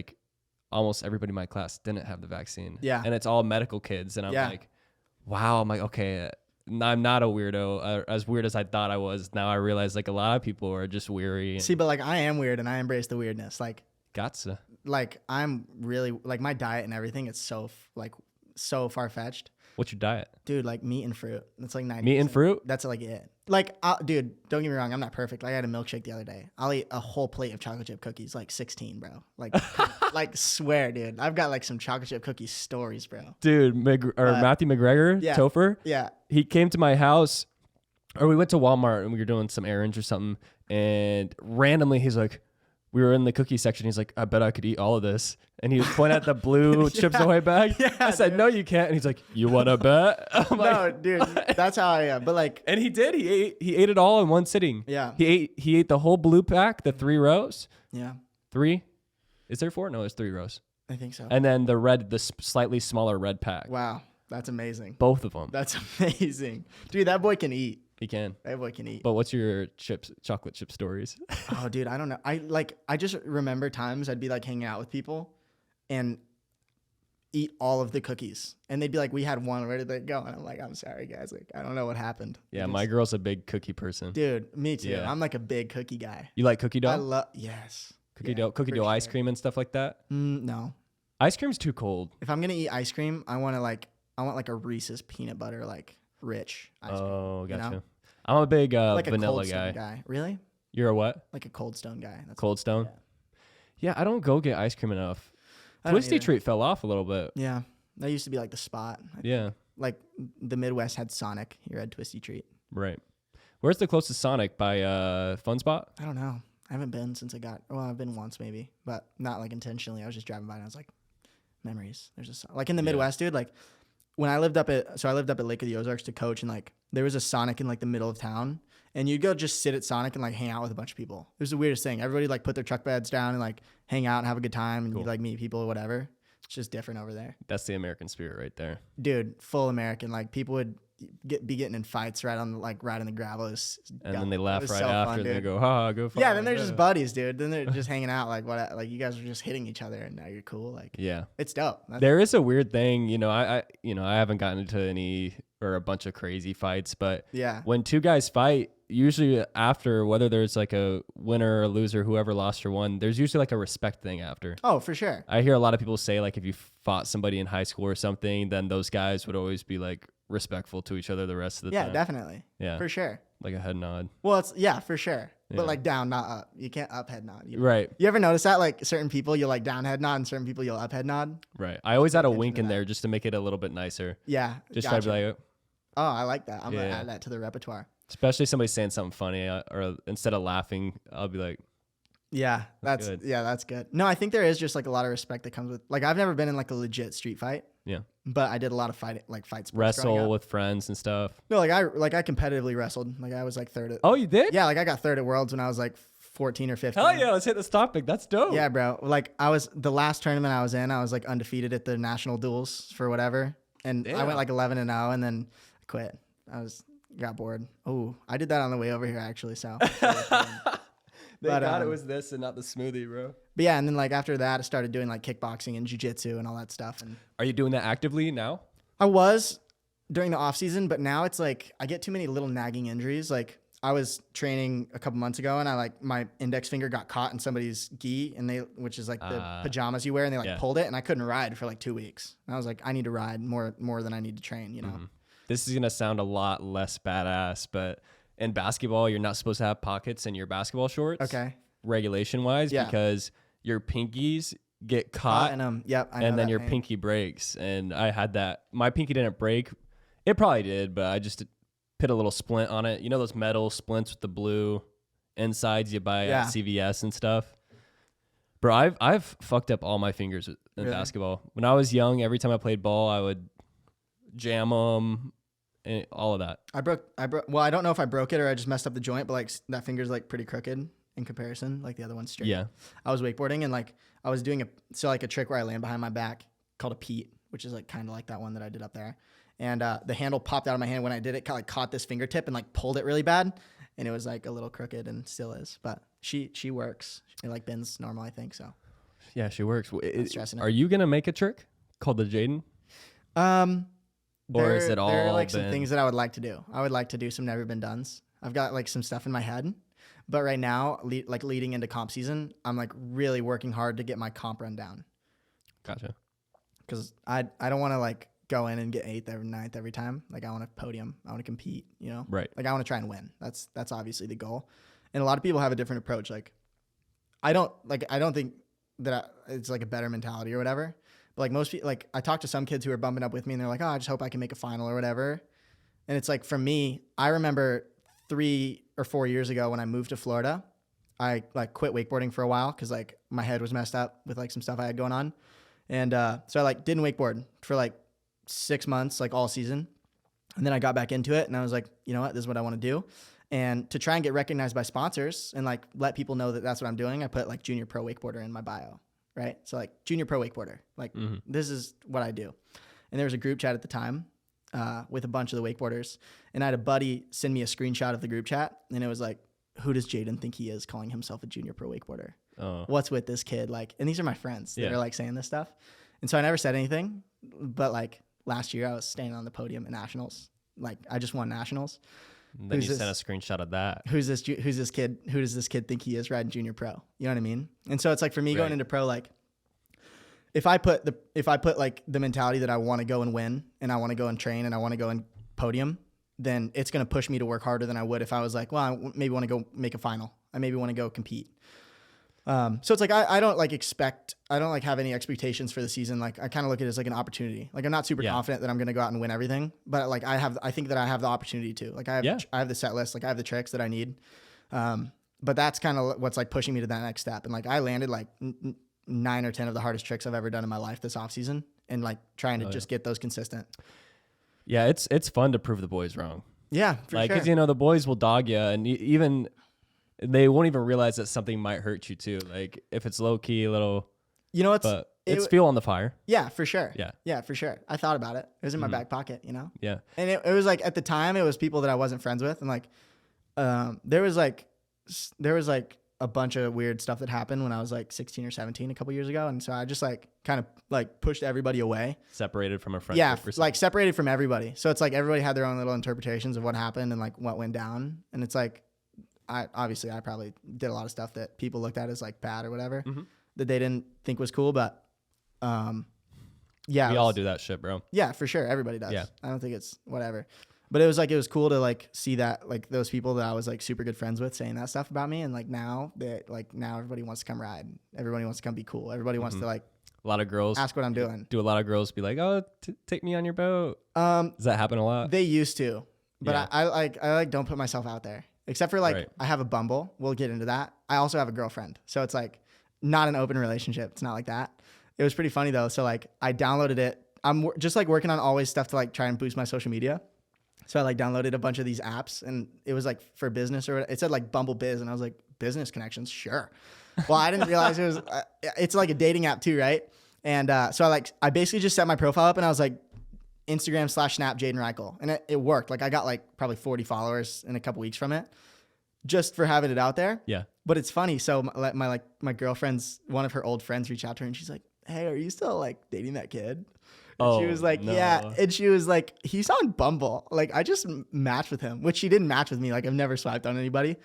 almost everybody in my class didn't have the vaccine. Yeah. And it's all medical kids, and I'm like, wow. I'm like, okay, I'm not a weirdo, as weird as I thought I was. Now I realize a lot of people are just weary. See, but I am weird, and I embrace the weirdness. Gotcha. I'm really my diet and everything. It's so so far fetched. What's your diet? Dude, meat and fruit. That's 90%. Meat and fruit? That's it. Dude, don't get me wrong. I'm not perfect. I had a milkshake the other day. I'll eat a whole plate of chocolate chip cookies, 16, bro. Swear, dude. I've got some chocolate chip cookie stories, bro. Dude, Matthew McGregor, Topher. Yeah. He came to my house, or we went to Walmart and we were doing some errands or something. And randomly he's like, we were in the cookie section. He's like, I bet I could eat all of this. And he was pointing at the blue Chips Ahoy bag. Yeah, I said, no, you can't. And he's like, you want to bet? I'm no, dude, that's how I am. But and he did. He ate it all in one sitting. Yeah. He ate the whole blue pack, the 3 rows. Yeah. 3? Is there 4? No, there's 3 rows. I think so. And then the slightly smaller red pack. Wow. That's amazing. Both of them. That's amazing. Dude, that boy can eat. He can. That boy can eat. But what's your chocolate chip stories? Oh, dude, I don't know. I just remember times I'd be hanging out with people and eat all of the cookies. And they'd be like, we had one, where did they go? And I'm like, I'm sorry, guys. I don't know what happened. Yeah, my girl's a big cookie person. Dude, me too. Yeah. I'm a big cookie guy. You like cookie dough? Yes. Cookie dough ice cream and stuff like that? No. Ice cream's too cold. If I'm going to eat ice cream, I want a Reese's peanut butter, rich ice cream. Oh, gotcha. You know? I'm a big vanilla a guy. Really? You're a what? A Cold Stone guy. That's Cold Stone? Yeah, I don't go get ice cream enough. Twisty Treat fell off a little bit. Yeah. That used to be the spot. Yeah. The Midwest had Sonic. Here had Twisty Treat. Right. Where's the closest Sonic? By Fun Spot? I don't know. I haven't been since I've been once maybe, but not intentionally. I was just driving by and I was like, memories. There's a in the Midwest, dude, when I lived up at Lake of the Ozarks to coach, and there was a Sonic in the middle of town, and you'd go just sit at Sonic and hang out with a bunch of people. It was the weirdest thing. Everybody put their truck beds down and hang out and have a good time, and you'd meet people or whatever. It's just different over there. That's the American spirit right there. Dude, full American. People would be getting in fights right on right in the gravel. And then they laugh right so after fun, and dude. they go, "Ha, go fight." Yeah, then they're just buddies, dude. Then they're just hanging out like you guys are just hitting each other and now you're cool. Like Yeah. it's dope. There is a weird thing, I haven't gotten into any or a bunch of crazy fights, but yeah. when two guys fight, usually after, whether there's like a winner or a loser, whoever lost or won, there's usually like a respect thing after. Oh, for sure. I hear a lot of people say like if you fought somebody in high school or something, then those guys would always be like respectful to each other the rest of the time. Yeah, definitely. Yeah. For sure. Like a head nod. Well, it's for sure. Yeah. But like down, not up. You can't up head nod. Right. You ever notice that like certain people you'll like down head nod and certain people you'll up head nod? Right. I always add a attention wink to in that. there just to make it a little bit nicer. Yeah. Just try to be like, oh, I like that. I'm gonna Yeah. add that to the repertoire. especially somebody saying something funny, or instead of laughing, I'll be like, Yeah, That's that's good. No, I think there is just like a lot of respect that comes with like I've never been in like a legit street fight, yeah, but I did a lot of fight sports growing wrestle up. with friends and stuff. No, like I competitively wrestled. Like I was like third at Oh, you did? Yeah, like I got third at Worlds when I was like 14 or 15. Hell yeah, let's hit this topic. That's dope. Yeah, bro. Like I was the last tournament I was in, I was like undefeated at the national duels for whatever. And I Damn. went like 11-0 and then I quit. Got bored. Oh, I did that on the way over here actually, so. Thank God it um, was this and not the smoothie, bro. But yeah, and then like after that I started doing like kickboxing and jiu-jitsu and all that stuff, and Are you doing that actively now? I was during the off season, but now it's like I get too many little nagging injuries. Like I was training a couple months ago and I like my index finger got caught in somebody's gi and which is like the pajamas you wear, and they like yeah. pulled it and I couldn't ride for like 2 weeks. And I was like, I need to ride more than I need to train, you know? This is going to sound a lot less badass, but in basketball, you're not supposed to have pockets in your basketball shorts. Okay. Regulation wise, Yeah. because your pinkies get caught And yep. I know and then that your pain. pinky breaks. And I had that. My pinky didn't break. It probably did, but I just put a little splint on it. You know those metal splints with the blue insides you buy Yeah. at CVS and stuff? Bro, I've fucked up all my fingers in Really? basketball. When I was young, every time I played ball, I would jam them and all of that. I broke. Well, I don't know if I broke it or I just messed up the joint, but like that finger's like pretty crooked in comparison. Like the other one's straight. Yeah. I was wakeboarding and like I was doing a trick where I land behind my back called a Pete, which is like kind of like that one that I did up there. And the handle popped out of my hand when I did it. Like caught this fingertip and like pulled it really bad, and it was like a little crooked and still is. But she works. It like bends normal, I think so. Yeah, she works. stressing it. Are you gonna make a trick called the Jaden? Or is it all There are like some been- things that I would like to do. I would like to do some never been dones. I've got like some stuff in my head, but right now, like leading into comp season, I'm like really working hard to get my comp run down Gotcha. because I don't want to like go in and get 8th or 9th every time. Like I want to podium. I want to compete. You know, Right. Like I want to try and win. That's obviously the goal. And a lot of people have a different approach. Like I don't think that it's like a better mentality or whatever. But like most people, like I talk to some kids who are bumping up with me and they're like, oh, I just hope I can make a final or whatever. And it's like, for me, I remember 3 or 4 years ago when I moved to Florida, I like quit wakeboarding for a while because like my head was messed up with like some stuff I had going on. And so I like didn't wakeboard for like 6 months, like all season. And then I got back into it and I was like, you know what, this is what I want to do. And to try and get recognized by sponsors and like let people know that that's what I'm doing, I put like junior pro wakeboarder in my bio. Right. So like junior pro wakeboarder, like this is what I do. And there was a group chat at the time with a bunch of the wakeboarders. And I had a buddy send me a screenshot of the group chat. And it was like, who does Jaden think he is calling himself a junior pro wakeboarder? Oh. What's with this kid? Like, and these are my friends that Yeah. are like saying this stuff. And so I never said anything, but like last year I was standing on the podium at nationals. Like I just won nationals. Then Who's you sent a this? screenshot of that. Who's this kid? Who does this kid think he is riding junior pro? You know what I mean? And so it's like for me going Right. into pro, like if I put like the mentality that I want to go and win and I want to go and train and I want to go and podium, then it's going to push me to work harder than I would if I was like, well, I maybe want to go make a final. I maybe want to go compete. So it's like, I don't like have any expectations for the season. Like I kind of look at it as like an opportunity. Like I'm not super confident that I'm going to go out and win everything, but like I think that I have the opportunity to. Like I have the set list, like I have the tricks that I need. But that's kind of what's like pushing me to that next step. And like I landed like 9 or 10 of the hardest tricks I've ever done in my life this off season, and like trying to just get those consistent. Yeah, it's fun to prove the boys wrong. Yeah, for Like, sure. cause you know the boys will dog you, and even they won't even realize that something might hurt you too. Like if it's low key, a little. You know what's But It's fuel on the fire. Yeah, for sure. Yeah. Yeah, for sure. I thought about it. It was in my back pocket, you know? Yeah. And it was like, at the time, it was people that I wasn't friends with. And like, there was like a bunch of weird stuff that happened when I was like 16 or 17 a couple years ago. And so I just like kind of like pushed everybody away. Separated from a friend. Yeah. Like separated from everybody. So it's like everybody had their own little interpretations of what happened and like what went down. And it's like, I probably did a lot of stuff that people looked at as like bad or whatever that they didn't think was cool. But yeah, we all do that shit, bro. Yeah, for sure. Everybody does. Yeah. I don't think it's whatever. But it was cool to like see that like those people that I was like super good friends with saying that stuff about me. And like now everybody wants to come ride. Everybody wants to come be cool. Everybody wants to like a lot of girls ask what I'm doing. Do a lot of girls be like, oh, take me on your boat? Does that happen a lot? They used to, but Yeah. I don't put myself out there except for like, I have a Bumble. We'll get into that. I also have a girlfriend. So it's like not an open relationship. It's not like that. It was pretty funny though. So like I downloaded it. I'm just like working on always stuff to like try and boost my social media. So I like downloaded a bunch of these apps and it was like for business or it said like Bumble Biz. And I was like, business connections. Sure. Well, I didn't realize it was, it's like a dating app too. Right. And so I basically just set my profile up and I was like Instagram/Snap Jaden Reichl. And it worked. Like I got like probably 40 followers in a couple weeks from it just for having it out there. Yeah. But it's funny. So my girlfriend's, one of her old friends reached out to her and she's like, hey, are you still like dating that kid? And she was like, no. yeah. And she was like, he's on Bumble. Like I just matched with him, which she didn't match with me. Like I've never swiped on anybody.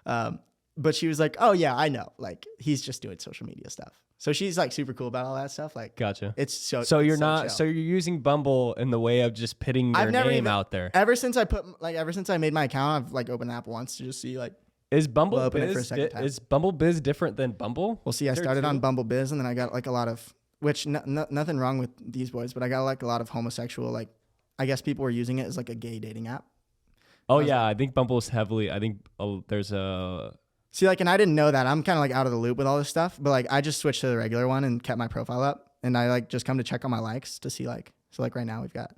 But she was like, oh yeah, I know. Like he's just doing social media stuff. So she's like super cool about all that stuff. Like, gotcha. It's so you're chill. so you're using Bumble in the way of just pitting your name out there. Ever since I made my account, I've like opened the app once to just see like, is Bumble open it for a Biz second time. is Bumble Biz different than Bumble? Well, see, I started on Bumble Biz and then I got like a lot of, which nothing wrong with these boys, but I got like a lot of homosexual, like I guess people were using it as like a gay dating app. Oh yeah, I think Bumble's heavily. I think there's a. See, like, and I didn't know that. I'm kind of like out of the loop with all this stuff, but like I just switched to the regular one and kept my profile up, and I like just come to check on my likes to see like, so like right now we've got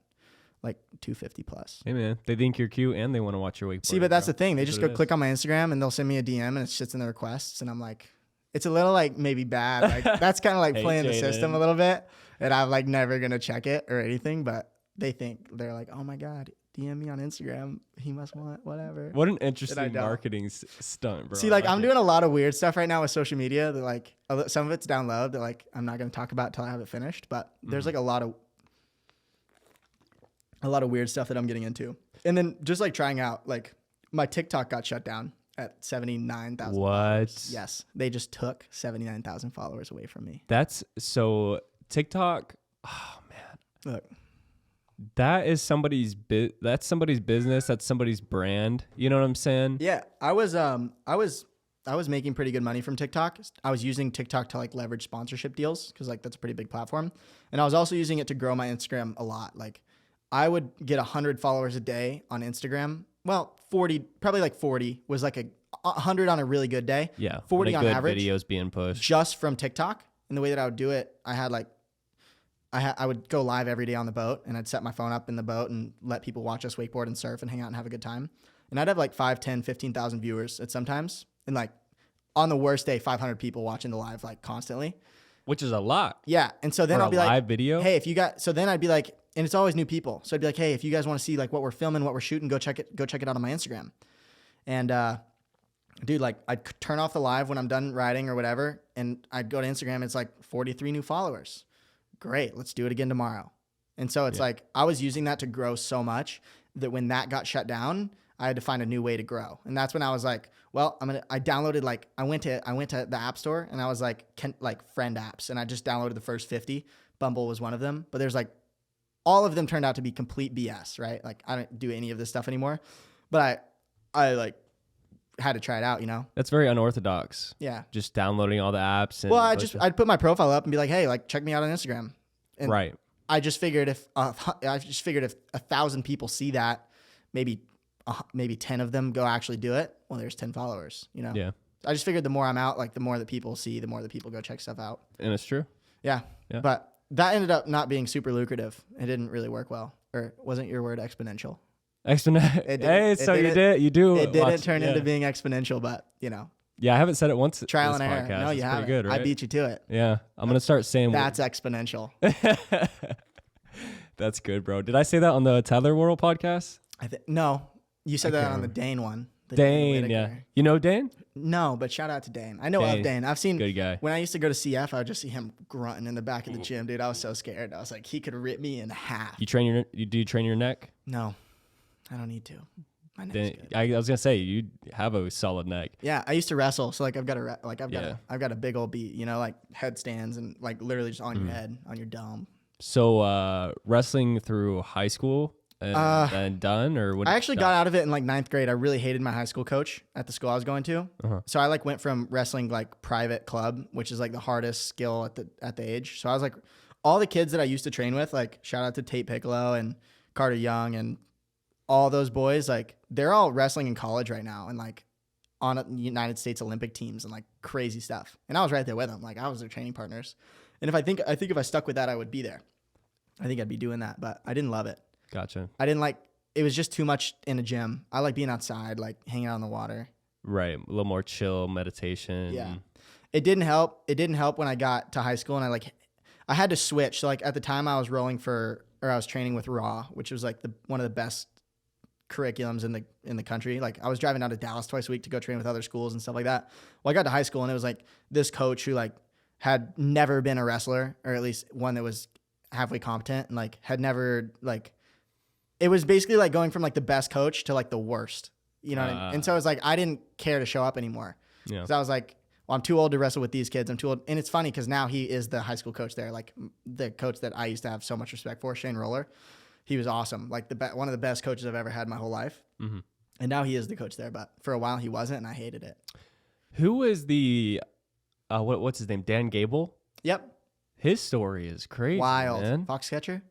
like 250 plus. Hey man, they think you're cute and they want to watch your wakeboard. See, but that's the thing. They just go click on my Instagram and they'll send me a DM and it sits in the requests, and I'm like, it's a little like maybe bad. Like that's kind of like Hey, playing the Jaden. system a little bit, and I'm like never gonna check it or anything, but they're like, oh my god, DM me on Instagram. He must want whatever. What an interesting don't. marketing stunt, bro. See, like I'm doing a lot of weird stuff right now with social media. That like some of it's down low that like I'm not gonna talk about until I have it finished. But there's like a lot of weird stuff that I'm getting into, and then just like trying out. Like my TikTok got shut down at 79,000. What? Followers. Yes, they just took 79,000 followers away from me. That's so TikTok. Oh man, Look, that is somebody's That's somebody's business. That's somebody's brand. You know what I'm saying? yeah, I was making pretty good money from TikTok. I was using TikTok to like leverage sponsorship deals because like that's a pretty big platform, and I was also using it to grow my Instagram a lot. Like I would get 100 followers a day on Instagram. Well, 40, probably like 40 was like 100 on a really good day. Yeah, 40 on good average. videos being pushed Just from TikTok. And the way that I would do it, I would go live every day on the boat, and I'd set my phone up in the boat and let people watch us wakeboard and surf and hang out and have a good time. And I'd have like 5, 10, 15,000 viewers at sometimes. And like on the worst day, 500 people watching the live like constantly. which is a lot. Yeah. And so then For I'll a be like, live video? hey, so then I'd be like, and it's always new people. So I'd be like, hey, if you guys want to see like what we're filming, what we're shooting, go check it out on my Instagram. And, dude, like I'd turn off the live when I'm done riding or whatever. And I'd go to Instagram. It's like 43 new followers. Great. Let's do it again tomorrow. And so it's like, I was using that to grow so much that when that got shut down, I had to find a new way to grow. And that's when I was like, well, I downloaded, like, I went to the app store and I was like, friend apps. And I just downloaded the first 50. Bumble was one of them, but there's like, all of them turned out to be complete BS, right? Like I don't do any of this stuff anymore, but I like had to try it out, you know? That's very unorthodox. Yeah. Just downloading all the apps. And Well, I'd put my profile up and be like, hey, like check me out on Instagram. And right. I just figured if 1,000 people see that, maybe 10 of them go actually do it. Well, there's 10 followers, you know? Yeah. I just figured the more I'm out, like the more that people see, the more that people go check stuff out. And it's true. Yeah. Yeah. But that ended up not being super lucrative. It didn't really work well. Or wasn't your word exponential? Exponential. Hey, so you do. It didn't turn into being exponential, but you know, Yeah, I haven't said it once. Trial this and error. podcast. No, It's you pretty haven't. good, right? I beat you to it. Yeah, I'm gonna start saying That's exponential. That's good, bro. Did I say that on the Tether World podcast? No, you said I that can't on the remember. Dane one. The Dane, yeah. Whitaker. You know Dane? No, but shout out to Dane. I know Dane. of Dane. I've seen. Good guy. When I used to go to CF, I would just see him grunting in the back of the gym, dude. I was so scared. I was like, he could rip me in half. Do you train your neck? No, I don't need to. My neck's Then, good. I was gonna say you have a solid neck. Yeah, I used to wrestle, so like I've got Yeah. I've got a big old beat, you know, like headstands and like literally just on your head, on your dome. So wrestling through high school and then done, or what? I actually got out of it in like 9th grade. I really hated my high school coach at the school I was going to. So I like went from wrestling like private club, which is like the hardest skill at the age. So I was like, all the kids that I used to train with, like shout out to Tate Piccolo and Carter Young and all those boys, like they're all wrestling in college right now and like on United States Olympic teams and like crazy stuff. And I was right there with them. Like I was their training partners. And I think if I stuck with that, I would be there. I think I'd be doing that, but I didn't love it. Gotcha. I didn't like, it was just too much in a gym. I like being outside, like hanging out in the water. Right, a little more chill meditation. Yeah. It didn't help. It didn't help when I got to high school and I had to switch. So like at the time I was I was training with Raw, which was like one of the best curriculums in the country. Like I was driving down to Dallas twice a week to go train with other schools and stuff like that. Well, I got to high school and it was like this coach who like had never been a wrestler, or at least one that was halfway competent, and like had never like, it was basically like going from like the best coach to like the worst, you know what I mean? And so it was like, I didn't care to show up anymore. Yeah. Cause I was like, well, I'm too old to wrestle with these kids. I'm too old. And it's funny because now he is the high school coach there. Like the coach that I used to have so much respect for, Shane Roller. He was awesome. Like one of the best coaches I've ever had my whole life. Mm-hmm. And now he is the coach there. But for a while he wasn't, and I hated it. Who is the, what's his name? Dan Gable? Yep. His story is crazy. Wild. Man. Foxcatcher?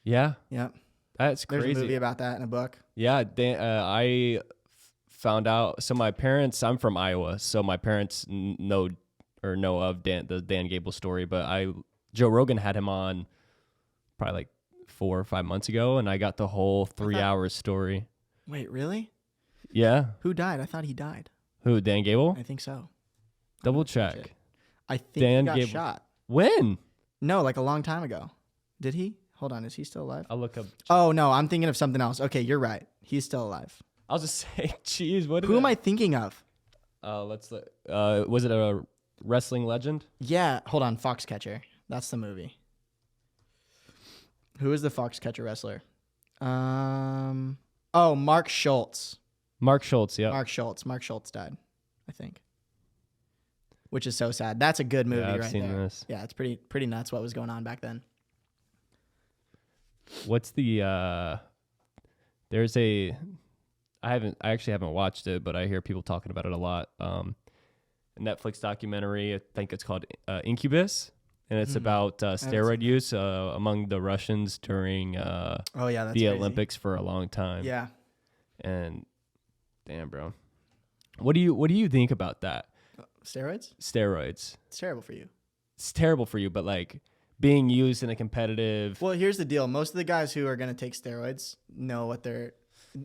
Yeah. Yep. That's crazy. There's a movie about that in a book. Yeah, I found out. So my parents, I'm from Iowa, so my parents know of the Dan Gable story. But Joe Rogan had him on probably like 4 or 5 months ago, and I got the whole 3 hour story. Wait, really? Yeah. Who died? I thought he died. Who? Dan Gable? I think so. Double check. I think Dan he got Gable. shot. When? No, like a long time ago. Did he? Hold on, is he still alive? I'll look up. Oh no, I'm thinking of something else. Okay, you're right. He's still alive. I'll just say, geez, what? Who am I thinking of? Let's look. Was it a wrestling legend? Yeah, hold on. Foxcatcher. That's the movie. Who is the Foxcatcher wrestler? Mark Schultz. Mark Schultz. Yeah. Mark Schultz died, I think. Which is so sad. That's a good movie, I've right seen there. this. Yeah, it's pretty nuts what was going on back then. What's the there's a I actually haven't watched it, but I hear people talking about it a lot. A Netflix documentary, I think it's called Incubus, and it's about steroid use among the Russians during Oh yeah, that's the crazy. Olympics for a long time. Yeah. And damn, bro. What do you think about that? Steroids? Steroids. It's terrible for you. It's terrible for you, but like being used in a competitive. Well, here's the deal. Most of the guys who are going to take steroids know what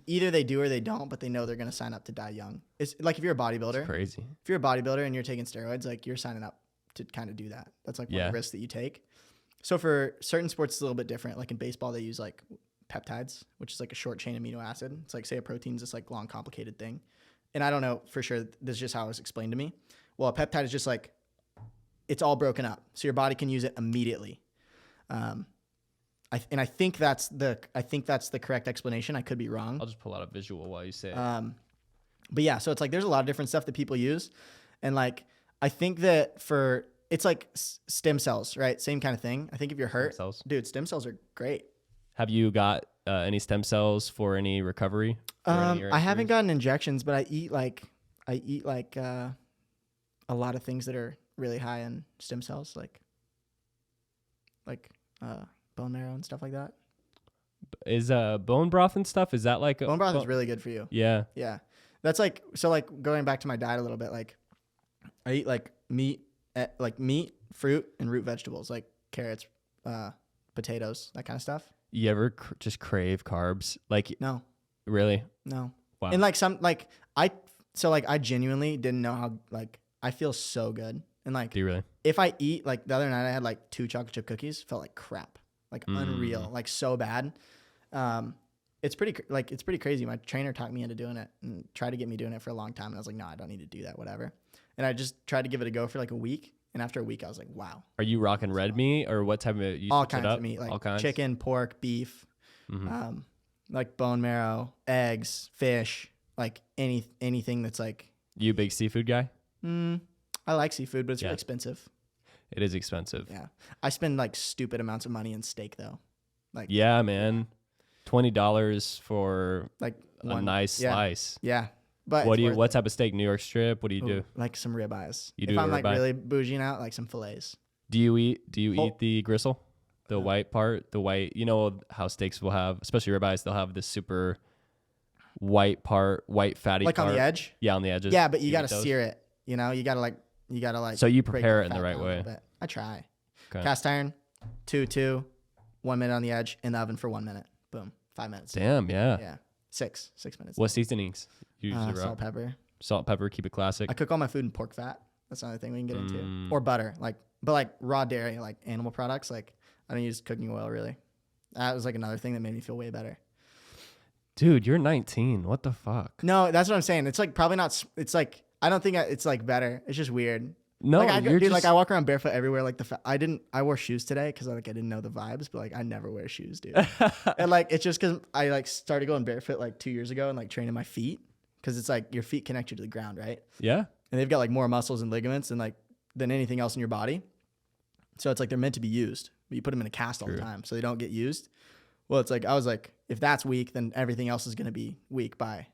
either they do or they don't, but they know they're going to sign up to die young. It's like if you're a bodybuilder. It's crazy. If you're a bodybuilder and you're taking steroids, like you're signing up to kind of do that. That's like one of the risks that you take. So for certain sports, it's a little bit different. Like in baseball, they use like peptides, which is like a short chain amino acid. It's like, say a protein's this like long, complicated thing. And I don't know for sure. This is just how it was explained to me. Well, a peptide is just like, it's all broken up. So your body can use it immediately. I think that's the correct explanation. I could be wrong. I'll just pull out a visual while you say it. But yeah, so it's like, there's a lot of different stuff that people use. And like, I think that it's like stem cells, right? Same kind of thing. I think if you're hurt, dude, stem cells are great. Have you got any stem cells for any recovery? I haven't gotten injections, but I eat like a lot of things that are really high in stem cells, like bone marrow and stuff like that. Is bone broth and stuff? Is that like bone broth is really good for you? Yeah. Yeah. That's like, so like going back to my diet a little bit, like I eat like meat, fruit, and root vegetables, like carrots, potatoes, that kind of stuff. You ever just crave carbs? Like No. Really? No. Wow. And like So like I genuinely didn't know how, like I feel so good. And like Do you really? if I eat, like the other night I had like 2 chocolate chip cookies, felt like crap. Like unreal, like so bad. It's pretty crazy. My trainer talked me into doing it and tried to get me doing it for a long time. And I was like, no, I don't need to do that, whatever. And I just tried to give it a go for like a week. And after a week, I was like, wow. Are you rocking red meat or what type of you All switch it kinds up? of meat, like All kinds? chicken, pork, beef, like bone marrow, eggs, fish, like anything that's like. You a big seafood guy? I like seafood, but it's really expensive. It is expensive. Yeah. I spend like stupid amounts of money in steak though. Like Yeah, man. $20 for like a nice slice. Yeah. But What type of steak? New York strip? What do you do? Like some ribeyes. You if do I'm like ribeye? really bougieing out, like some fillets. Do you eat the gristle? The white part? The white, you know how steaks will have, especially ribeyes, they'll have this super white part, white fatty Like part. on the edge? Yeah, on the edges. Yeah, but you eat gotta those? sear it. You know, you gotta like So you break prepare the it in the fat right down a way. little bit. I try. Okay. Cast iron, 2, 1 minute on the edge, in the oven for 1 minute. Boom. 5 minutes. Damn, yeah. Yeah. 6 minutes. What seasonings? Usually Salt, pepper. Salt, pepper, keep it classic. I cook all my food in pork fat. That's another thing we can get into. Or butter. But like raw dairy, like animal products, like I don't use cooking oil really. That was like another thing that made me feel way better. Dude, you're 19. What the fuck? No, that's what I'm saying. It's like probably not. It's like I don't think it's like better. It's just weird. No, like you're just... like I walk around barefoot everywhere. Like I wore shoes today because I didn't know the vibes, but like I never wear shoes, dude. And like it's just because I like started going barefoot like 2 years ago and like training my feet because it's like your feet connect you to the ground, right? Yeah. And they've got like more muscles and ligaments than anything else in your body. So it's like they're meant to be used, but you put them in a cast all the time so they don't get used. Well, it's like I was like, if that's weak, then everything else is going to be weak by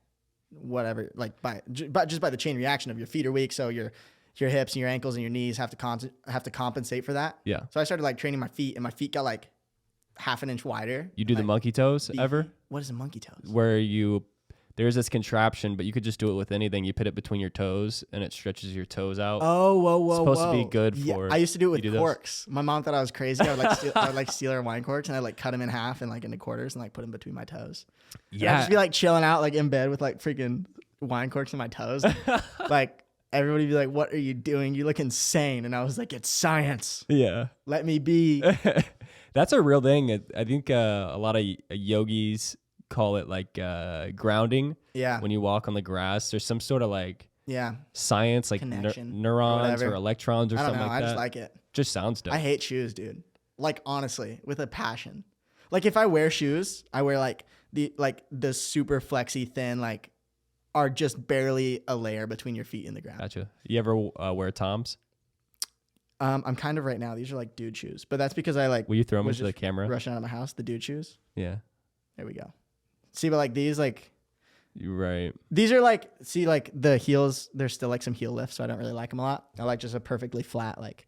whatever, like just by the chain reaction of your feet are weak, so your hips and your ankles and your knees have to compensate for that. Yeah. So I started like training my feet, and my feet got like half an inch wider. You do the monkey toes ever? What is a monkey toes? Where there's this contraption, but you could just do it with anything. You put it between your toes, and it stretches your toes out. Oh, whoa! It's supposed to be good for. I used to do it you with corks. My mom thought I was crazy. I would like steal her wine corks, and I'd like cut them in half and like into quarters, and like put them between my toes. Yeah. I'd just be like chilling out like in bed with like freaking wine corks in my toes. Like everybody would be like, "What are you doing? You look insane." And I was like, "It's science. Yeah. Let me be." That's a real thing. I think a lot of yogis call it like grounding. Yeah. When you walk on the grass, there's some sort of like science, like connection, neurons or electrons or something like that. I just like it. Just sounds dope. I hate shoes, dude. Like honestly, with a passion. Like if I wear shoes, I wear like the super flexy thin, like are just barely a layer between your feet and the ground. Gotcha. You ever wear Toms? I'm kind of right now. These are like dude shoes, but that's because I like. Will you throw them into the camera? Rushing out of my house, the dude shoes. Yeah. There we go. See, but like these, like. You're right. These are like, see, like the heels. There's still like some heel lift, so I don't really like them a lot. I like just a perfectly flat like.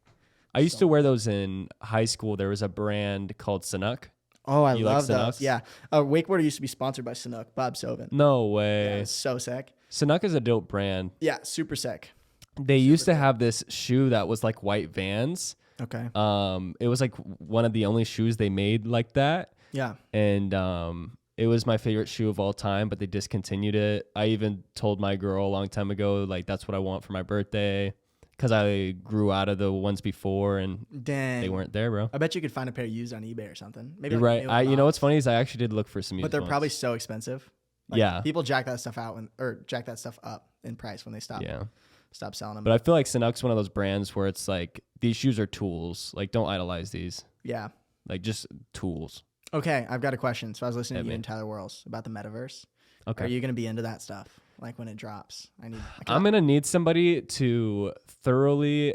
I used to wear those in high school. There was a brand called Sanuk. Oh, I You love like those. Sanuks? Yeah. Wakeboarder used to be sponsored by Sanuk, Bob Sovin. No way. Yeah, it's so sick. Sanuk is a dope brand. Yeah, super sick. They used to have this shoe that was like white Vans. Okay. It was like one of the only shoes they made like that. Yeah. And it was my favorite shoe of all time, but they discontinued it. I even told my girl a long time ago, like, that's what I want for my birthday. Because I grew out of the ones before and Dang. they weren't there, bro. I bet you could find a pair used on eBay or something. Maybe You're like right. You know what's funny is I actually did look for some used but they're ones. probably so expensive. Like, yeah. People jack that stuff out or jack that stuff up in price when they stop selling them. But I feel like Sanuk's one of those brands where it's like, these shoes are tools. Like, don't idolize these. Yeah. Like, just tools. Okay, I've got a question. So I was listening to you and Tyler Worrells about the metaverse. Okay. Are you going to be into that stuff? Like when it drops? I'm going to need somebody to thoroughly,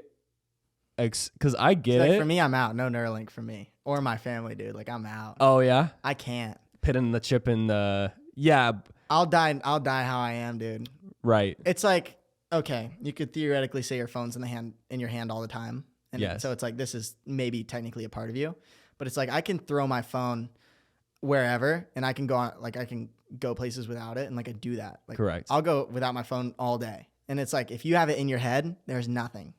because I get like it. For me, I'm out. No Neuralink for me or my family, dude. Like I'm out. Oh, yeah? I can't. Putting the chip in the, yeah. I'll die how I am, dude. Right. It's like, okay, you could theoretically say your phone's in your hand all the time. And yes. So it's like, this is maybe technically a part of you. But it's like I can throw my phone wherever and I can go on, like I can go places without it and like I do that. Like correct. I'll go without my phone all day. And it's like if you have it in your head, there's nothing.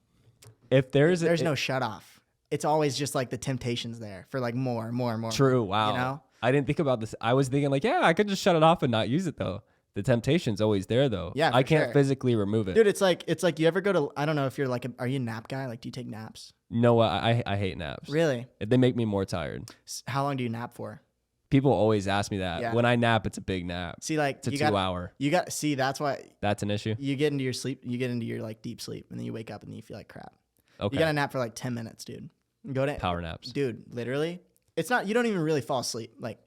If there's no shut off. It's always just like the temptation's there for like more. True. Wow. You know? I didn't think about this. I was thinking like, yeah, I could just shut it off and not use it though. The temptation's always there though. Yeah, I for can't sure. physically remove it. Dude, it's like you ever go to, I don't know if you're like, are you a nap guy? Like, do you take naps? No, I hate naps. Really? They make me more tired. How long do you nap for? People always ask me that. Yeah. When I nap, it's a big nap. See, like, It's a 2 hour. See, that's why That's an issue. you get into your sleep, you get into your like deep sleep, and then you wake up and you feel like crap. Okay. You got to nap for like 10 minutes, dude. Go to Power naps. Dude, literally. It's not, you don't even really fall asleep. Like,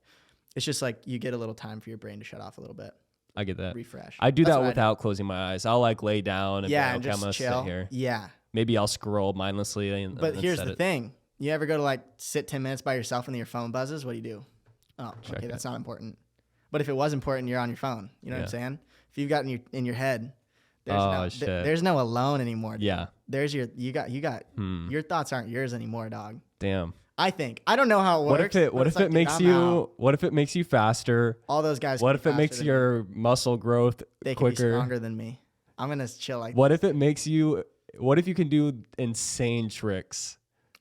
it's just like you get a little time for your brain to shut off a little bit. I get that. Refresh. I do That's that what without closing my eyes. I'll like lay down and yeah, be and like, okay, I'm just gonna chill. sit here. Yeah. Maybe I'll scroll mindlessly. But here's the thing. You ever go to like sit 10 minutes by yourself and then your phone buzzes? What do? Oh, Check okay, it. that's not important. But if it was important, you're on your phone. You know what I'm saying? If you've got in your head, shit. there's no alone anymore. Dude. Yeah. There's your your thoughts aren't yours anymore, dog. Damn. I think. I don't know how it works. What if it makes you? What if it makes you faster? All those guys. What if it makes your muscle growth they can quicker? be stronger than me. I'm gonna chill like. What if it makes you? What if you can do insane tricks?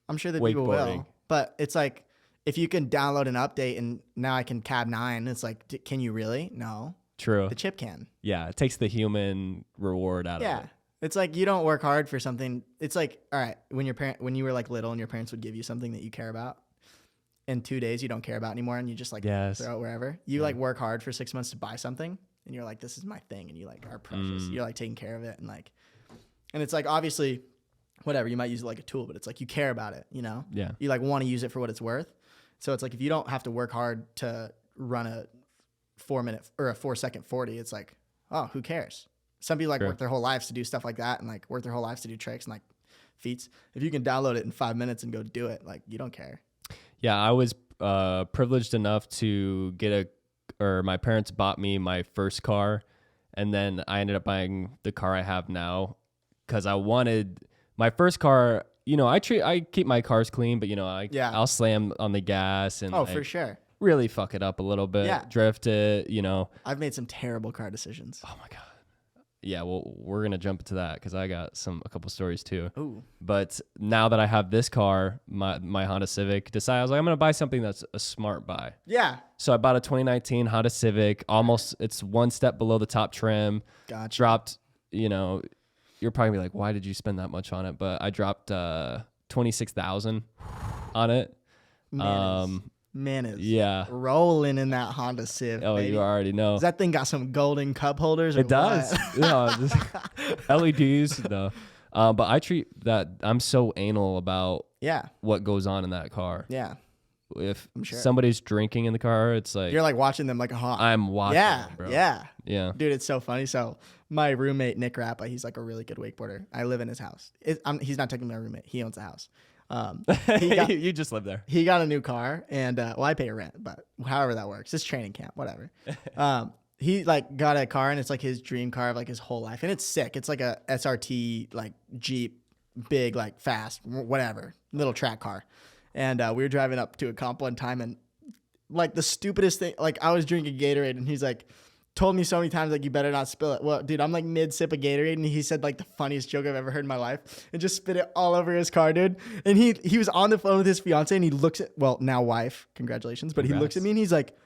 I'm sure that people wakeboarding. will. But it's like if you can download an update and now I can cab 9. It's like, can you really? No. True. The chip can. Yeah, it takes the human reward out of Yeah. it. It's like you don't work hard for something. It's like, all right, when you were like little and your parents would give you something that you care about, in 2 days you don't care about anymore and you just like throw it wherever. You like work hard for 6 months to buy something and you're like, this is my thing, and you like are precious. You're like taking care of it and it's like obviously whatever, you might use it like a tool, but it's like you care about it, you know? Yeah. You like want to use it for what it's worth. So it's like if you don't have to work hard to run a 4-minute or a 4-second 40, it's like, oh, who cares? Some people like work their whole lives to do stuff like that and like work their whole lives to do tricks and like feats. If you can download it in 5 minutes and go do it, like you don't care. Yeah, I was privileged enough to my parents bought me my first car, and then I ended up buying the car I have now because I wanted my first car. You know, I keep my cars clean, but you know, I'll slam on the gas and for sure, really fuck it up a little bit, drift it. You know, I've made some terrible car decisions. Oh my god. Yeah, well, we're gonna jump into that because I got a couple stories too. Ooh. But now that I have this car, my Honda Civic, I was like, I'm gonna buy something that's a smart buy. Yeah. So I bought a 2019 Honda Civic. It's one step below the top trim. Gotcha. Dropped. You know, you're probably gonna be like, why did you spend that much on it? But I dropped $26,000 on it. Man is yeah, rolling in that Honda Civ. Oh, baby. you already know. Does that thing got some golden cup holders? Or It does. No, LEDs. No. But I treat that. I'm so anal about what goes on in that car. Yeah. If I'm sure. somebody's drinking in the car, it's like you're like watching them like a hawk. I'm watching. Yeah. Them, bro. Yeah. Dude, it's so funny. So my roommate Nick Rappa, he's like a really good wakeboarder. I live in his house. He's not technically my roommate. He owns a house. You just live there. He got a new car, and I pay rent, but however that works, it's training camp, whatever. He like got a car, and it's like his dream car of like his whole life, and it's sick. It's like a SRT like Jeep, big like fast, whatever, little track car. And we were driving up to a comp one time, and like the stupidest thing, like I was drinking Gatorade, and he's like, told me so many times like you better not spill it. Well, dude, I'm like mid sip of Gatorade, and he said like the funniest joke I've ever heard in my life, and just spit it all over his car, dude. And he was on the phone with his fiance, and he looks at now wife, congratulations, but Congrats. He looks at me and he's like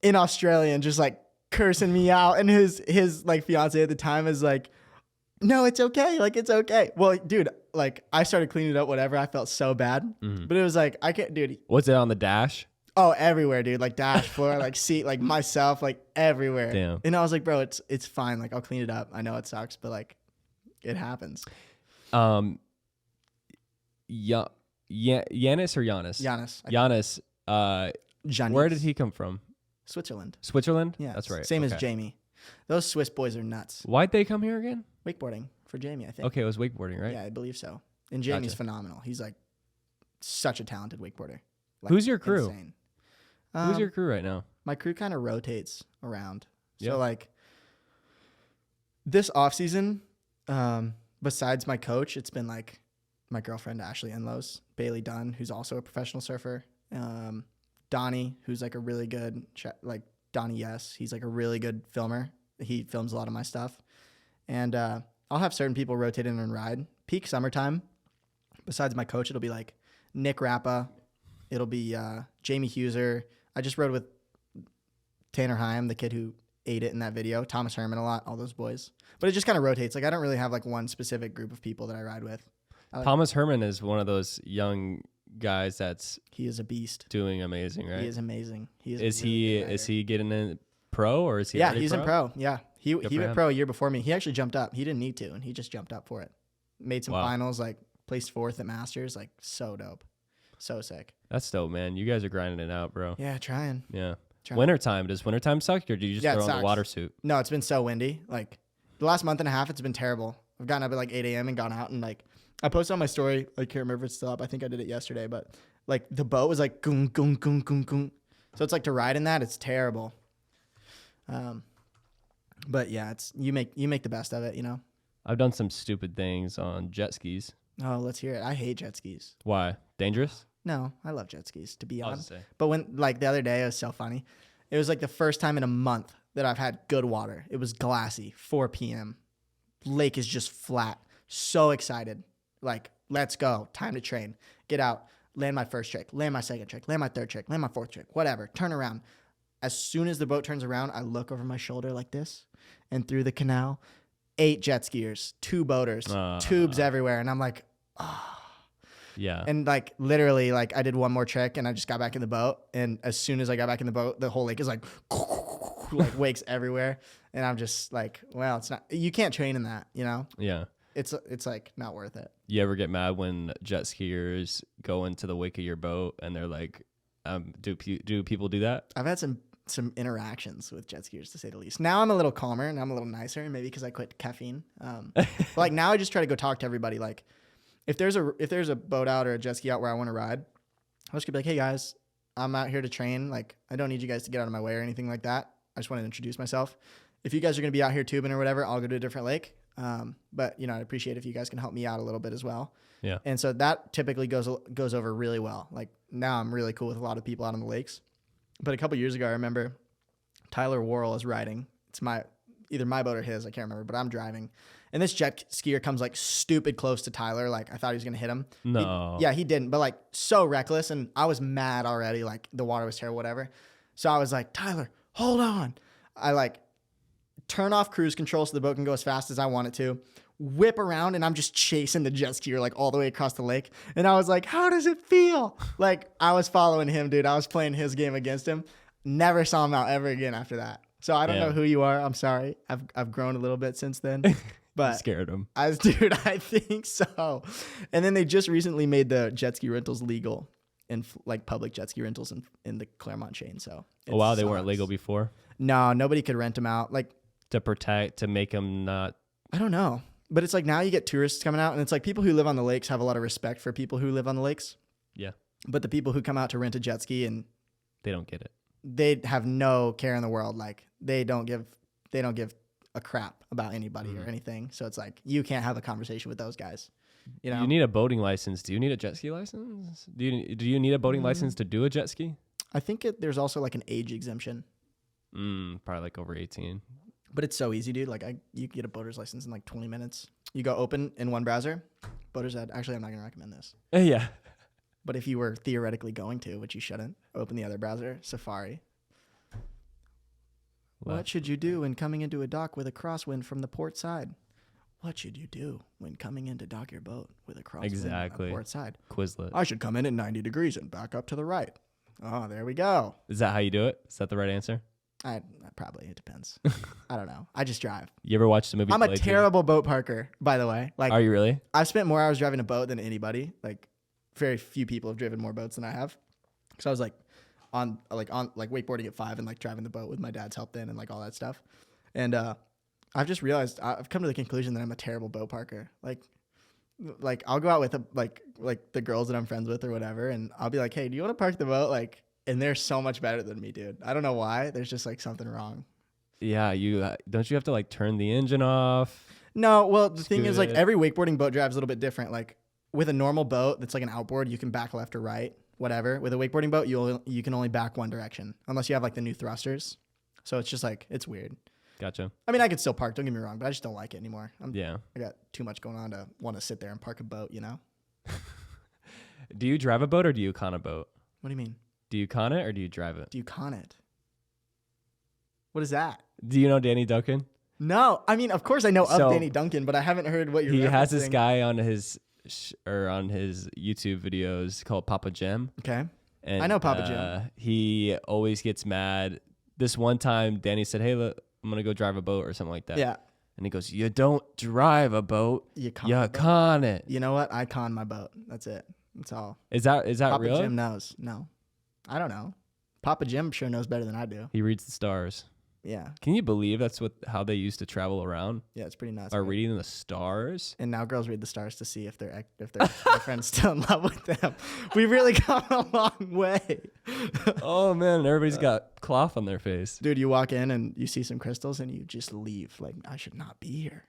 in Australian, just like cursing me out, and his like fiance at the time is like, no, it's okay, like it's okay. Well, dude, like I started cleaning it up, whatever. I felt so bad, but it was like I can't, dude. Was it on the dash? Oh, everywhere, dude. Like dash floor, like seat, like myself, like everywhere. Damn. And I was like, bro, it's fine. Like I'll clean it up. I know it sucks, but like it happens. Yanis or Giannis? Giannis. Where did he come from? Switzerland. Switzerland? Yeah. That's right. Same as Jamie. Those Swiss boys are nuts. Why'd they come here again? Wakeboarding for Jamie, I think. Okay, it was wakeboarding, right? Yeah, I believe so. And Jamie's phenomenal. He's like such a talented wakeboarder. Like, who's your crew? Insane. Who's your crew right now? My crew kind of rotates around. So like this off season, besides my coach, it's been like my girlfriend Ashley Enlows, Bailey Dunn, who's also a professional surfer, Donnie, who's like a really good Donnie. Yes, he's like a really good filmer. He films a lot of my stuff, and I'll have certain people rotate in and ride. Peak summertime, besides my coach, it'll be like Nick Rappa. It'll be Jamie Huser. I just rode with Tanner Heim, the kid who ate it in that video. Thomas Herman a lot, all those boys. But it just kind of rotates. Like I don't really have like one specific group of people that I ride with. Thomas Herman is one of those young guys that's he is a beast. Doing amazing, right? He is amazing. Is he getting in pro or is he? Yeah, he's in pro. Yeah, he went pro a year before me. He actually jumped up. He didn't need to, and he just jumped up for it. Made some finals, like placed 4th at Masters. Like so dope, so sick. That's dope, man. You guys are grinding it out, bro. Yeah, trying. Yeah. Wintertime. Does wintertime suck, or do you just throw on the water suit? No, it's been so windy. Like the last month and a half, it's been terrible. I've gotten up at like 8 a.m. and gone out and like I posted on my story. I can't remember if it's still up. I think I did it yesterday, but like the boat was like goon goon goon goon goon. So it's like to ride in that, it's terrible. But yeah, it's you make the best of it, you know. I've done some stupid things on jet skis. Oh, let's hear it. I hate jet skis. Why? Dangerous? No, I love jet skis, to be honest. Say. But when, like, the other day, it was so funny. It was, like, the first time in a month that I've had good water. It was glassy, 4 p.m. Lake is just flat. So excited. Like, let's go. Time to train. Get out. Land my first trick. Land my second trick. Land my third trick. Land my fourth trick. Whatever. Turn around. As soon as the boat turns around, I look over my shoulder like this. And through the canal, 8 jet skiers, 2 boaters, tubes everywhere. And I'm like, oh. Yeah. And like literally like I did one more trick and I just got back in the boat. And as soon as I got back in the boat, the whole lake is like wakes everywhere. And I'm just like, well, it's not, you can't train in that, you know? Yeah. It's like not worth it. You ever get mad when jet skiers go into the wake of your boat and they're like, do people do that? I've had some interactions with jet skiers to say the least. Now I'm a little calmer and I'm a little nicer, maybe because I quit caffeine. But like now I just try to go talk to everybody. Like if there's a boat out or a jet ski out where I want to ride, I'll just be like, hey guys, I'm out here to train. Like I don't need you guys to get out of my way or anything like that. I just want to introduce myself. If you guys are going to be out here tubing or whatever, I'll go to a different lake. But you know, I'd appreciate if you guys can help me out a little bit as well. Yeah. And so that typically goes over really well. Like now I'm really cool with a lot of people out on the lakes. But a couple years ago, I remember Tyler Worrell is riding. It's either my boat or his. I can't remember, but I'm driving. And this jet skier comes like stupid close to Tyler. Like I thought he was going to hit him. No. He didn't, but like so reckless. And I was mad already. Like the water was terrible, whatever. So I was like, Tyler, hold on. I like turn off cruise control so the boat can go as fast as I want it to. Whip around and I'm just chasing the jet skier like all the way across the lake. And I was like, how does it feel? Like I was following him, dude. I was playing his game against him. Never saw him out ever again after that. So I don't know who you are. I'm sorry. I've grown a little bit since then. But scared him. I think so. And then they just recently made the jet ski rentals legal in like public jet ski rentals in the Claremont chain. So oh wow, they weren't legal before? No, nobody could rent them out. Like to make them not. I don't know. But it's like now you get tourists coming out and it's like people who live on the lakes have a lot of respect for people who live on the lakes. Yeah. But the people who come out to rent a jet ski and they don't get it. They have no care in the world. Like they don't give a crap about anybody or anything. So it's like you can't have a conversation with those guys. You know? You need a boating license. Do you need a jet ski license? Do you need a boating license to do a jet ski? I think there's also like an age exemption. Probably like over 18. But it's so easy, dude. Like you can get a boater's license in like 20 minutes. You go open in one browser. Boater's Ed. Actually, I'm not gonna recommend this. Yeah. But if you were theoretically going to, which you shouldn't, open the other browser, Safari. What should you do when coming into a dock with a crosswind from the port side? What should you do when coming in to dock your boat with a crosswind on the port side? Quizlet. I should come in at 90 degrees and back up to the right. Oh, there we go. Is that how you do it? Is that the right answer? Probably. It depends. I don't know. I just drive. You ever watched the movie? I'm a terrible boat parker, by the way. Like, are you really? I've spent more hours driving a boat than anybody. Like, very few people have driven more boats than I have. Because I was on wakeboarding at 5 and like driving the boat with my dad's help then and like all that stuff. And I've just realized I've come to the conclusion that I'm a terrible boat parker. Like I'll go out with like the girls that I'm friends with or whatever, and I'll be like, hey, do you want to park the boat? Like, and they're so much better than me, dude. I don't know why. There's just like something wrong. Yeah, don't you have to like turn the engine off? No, well the thing is like every wakeboarding boat drives a little bit different. Like with a normal boat that's like an outboard, you can back left or right, whatever. With a wakeboarding boat, you can only back one direction unless you have like the new thrusters. So it's just like it's weird. Gotcha. I mean, I could still park. Don't get me wrong, but I just don't like it anymore. I got too much going on to want to sit there and park a boat. You know. Do you drive a boat or do you con a boat? What do you mean? Do you con it or do you drive it? Do you con it? What is that? Do you know Danny Duncan? No, I mean, of course I know So, of Danny Duncan, but I haven't heard what you're He has this referencing. guy on his on his YouTube videos called Papa Jim. Okay. And I know Papa Jim. He always gets mad. This one time, Danny said, "Hey, look, I'm gonna go drive a boat or something like that." Yeah. And he goes, "You don't drive a boat. You con You the boat." con it." You know what? I con my boat. That's it. That's all. Is that Papa real? Jim knows. No. I don't know. Papa Jim sure knows better than I do. He reads the stars. Yeah. Can you believe that's how they used to travel around? Yeah, it's pretty nuts. Are right? reading the stars? And now girls read the stars to see if their boyfriend's still in love with them. We've really come a long way. Oh man, everybody's got cloth on their face. Dude, you walk in and you see some crystals and you just leave. Like, I should not be here.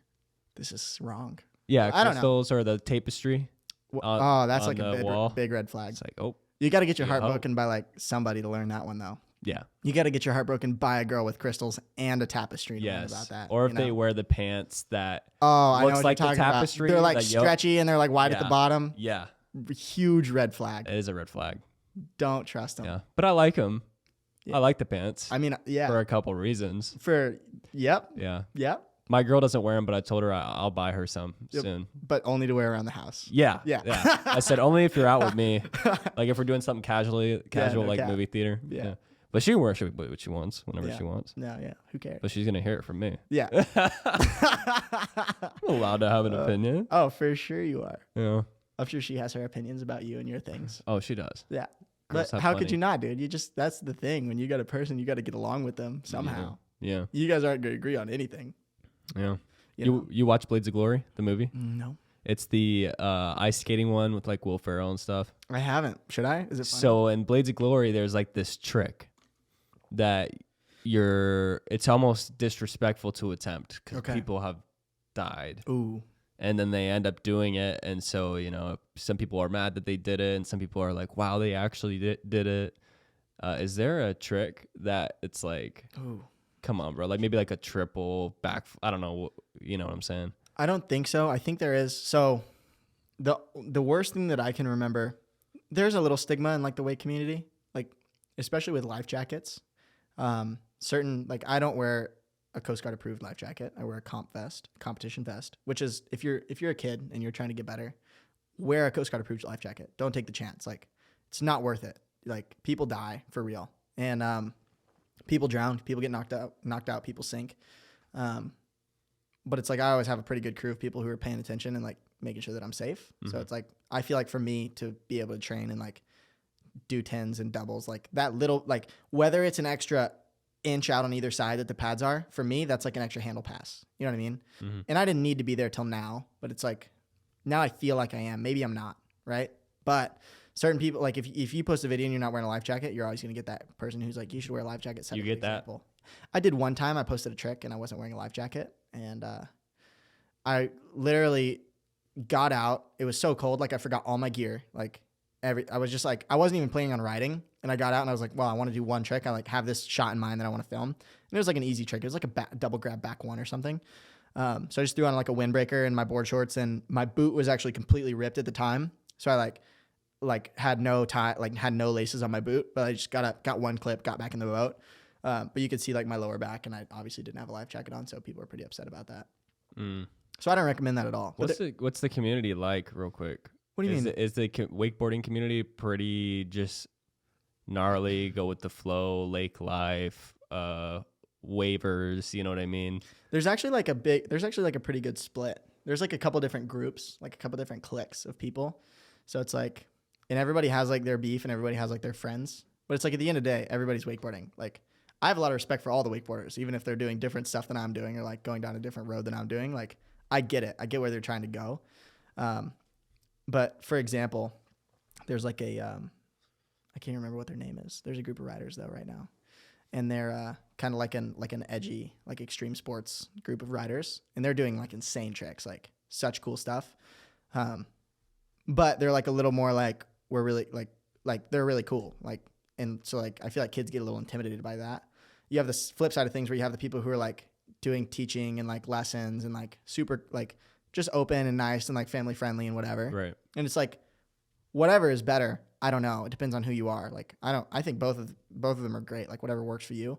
This is wrong. Yeah, I don't know. crystals or the tapestry. Oh, that's on like a the wall. big red flag. It's like, oh, You got to get your heart Yeah. broken by like somebody to learn that one though. yeah, You got to get your heart broken by a girl with crystals and a tapestry to learn yes. about that. Or if you they know? wear the pants that, Oh, I know looks what like the you're talking tapestry, about. They're like that stretchy and they're like wide at the Yeah. bottom. yeah, Huge red flag. it is a red flag. Don't trust them. Yeah, but I like them. Yeah. I like the pants I mean, yeah. for a couple reasons. Yep. Yeah, my girl doesn't wear them, but I told her I'll buy her some Yep. soon. But only to wear around the house. Yeah, Yeah. I said only if you're out with me, like if we're doing something casual, no like cap. movie theater. Yeah. But she can wear what she wants whenever Yeah. she wants. No, yeah. Who cares? But she's gonna hear it from me. Yeah. I'm allowed to have an opinion. Oh, for sure you are. Yeah. I'm sure she has her opinions about you and your things. Oh, she does. Yeah. Girls But have how could plenty. you not, dude? That's the thing. When you got a person, you got to get along with them somehow. Yeah. You guys aren't going to agree on anything. Yeah. You know? You watch Blades of Glory, the movie? No. It's the ice skating one with like Will Ferrell and stuff. I haven't. Should I? Is it funny? So in Blades of Glory, there's like this trick that it's almost disrespectful to attempt because Okay. people have died Ooh. and then they end up doing it. And so, some people are mad that they did it and some people are like, wow, they actually did it. Is there a trick that it's like, Ooh. come on, bro, like maybe like a triple back? I don't know. You know what I'm saying? I don't think so. I think there is. So the worst thing that I can remember, there's a little stigma in like the wake community, like especially with life jackets. Certain, like I don't wear a Coast Guard approved life jacket. I wear a competition vest, which is if you're a kid and you're trying to get better, wear a Coast Guard approved life jacket. Don't take the chance. Like it's not worth it. Like people die for real. And people drown, people get knocked out, people sink. But it's like I always have a pretty good crew of people who are paying attention and like making sure that I'm safe. So it's like I feel like for me to be able to train and like do tens and doubles, like that little, like whether it's an extra inch out on either side that the pads are, for me that's like an extra handle pass. You know what I mean? And I didn't need to be there till now, but it's like now I feel like I am. Maybe I'm not, right? But certain people, like if you post a video and you're not wearing a life jacket, you're always gonna get that person who's like, you should wear a life jacket. Set You a get good that? example. I did one time. I posted a trick and I wasn't wearing a life jacket, and I literally got out. It was so cold, like I forgot all my gear. Like I was just like, I wasn't even planning on riding, and I got out and I was like, well, I want to do one trick. I like have this shot in mind that I want to film, and it was like an easy trick. It was like a double grab back one or something. So I just threw on like a windbreaker and my board shorts, and my boot was actually completely ripped at the time. So I like had no tie, like had no laces on my boot, but I just got one clip, got back in the boat. But you could see like my lower back, and I obviously didn't have a life jacket on, so people were pretty upset about that. So I don't recommend that at all. What's the community like, real quick? What do you mean? Is the wakeboarding community pretty just gnarly, go with the flow, lake life, waivers? You know what I mean? There's actually like a pretty good split. There's like a couple different groups, like a couple different cliques of people. So it's like, and everybody has like their beef and everybody has like their friends. But it's like at the end of the day, everybody's wakeboarding. Like I have a lot of respect for all the wakeboarders, even if they're doing different stuff than I'm doing or like going down a different road than I'm doing. Like I get it. I get where they're trying to go. But for example, there's like I can't remember what their name is. There's a group of riders though right now, and they're kind of like an edgy, like extreme sports group of riders, and they're doing like insane tricks, like such cool stuff. But they're like a little more like we're really like they're really cool, like, and so like I feel like kids get a little intimidated by that. You have this flip side of things where you have the people who are like doing teaching and like lessons and like super like just open and nice and like family friendly and whatever. Right. And it's like whatever is better. I don't know. It depends on who you are. Like I think both of them are great. Like whatever works for you.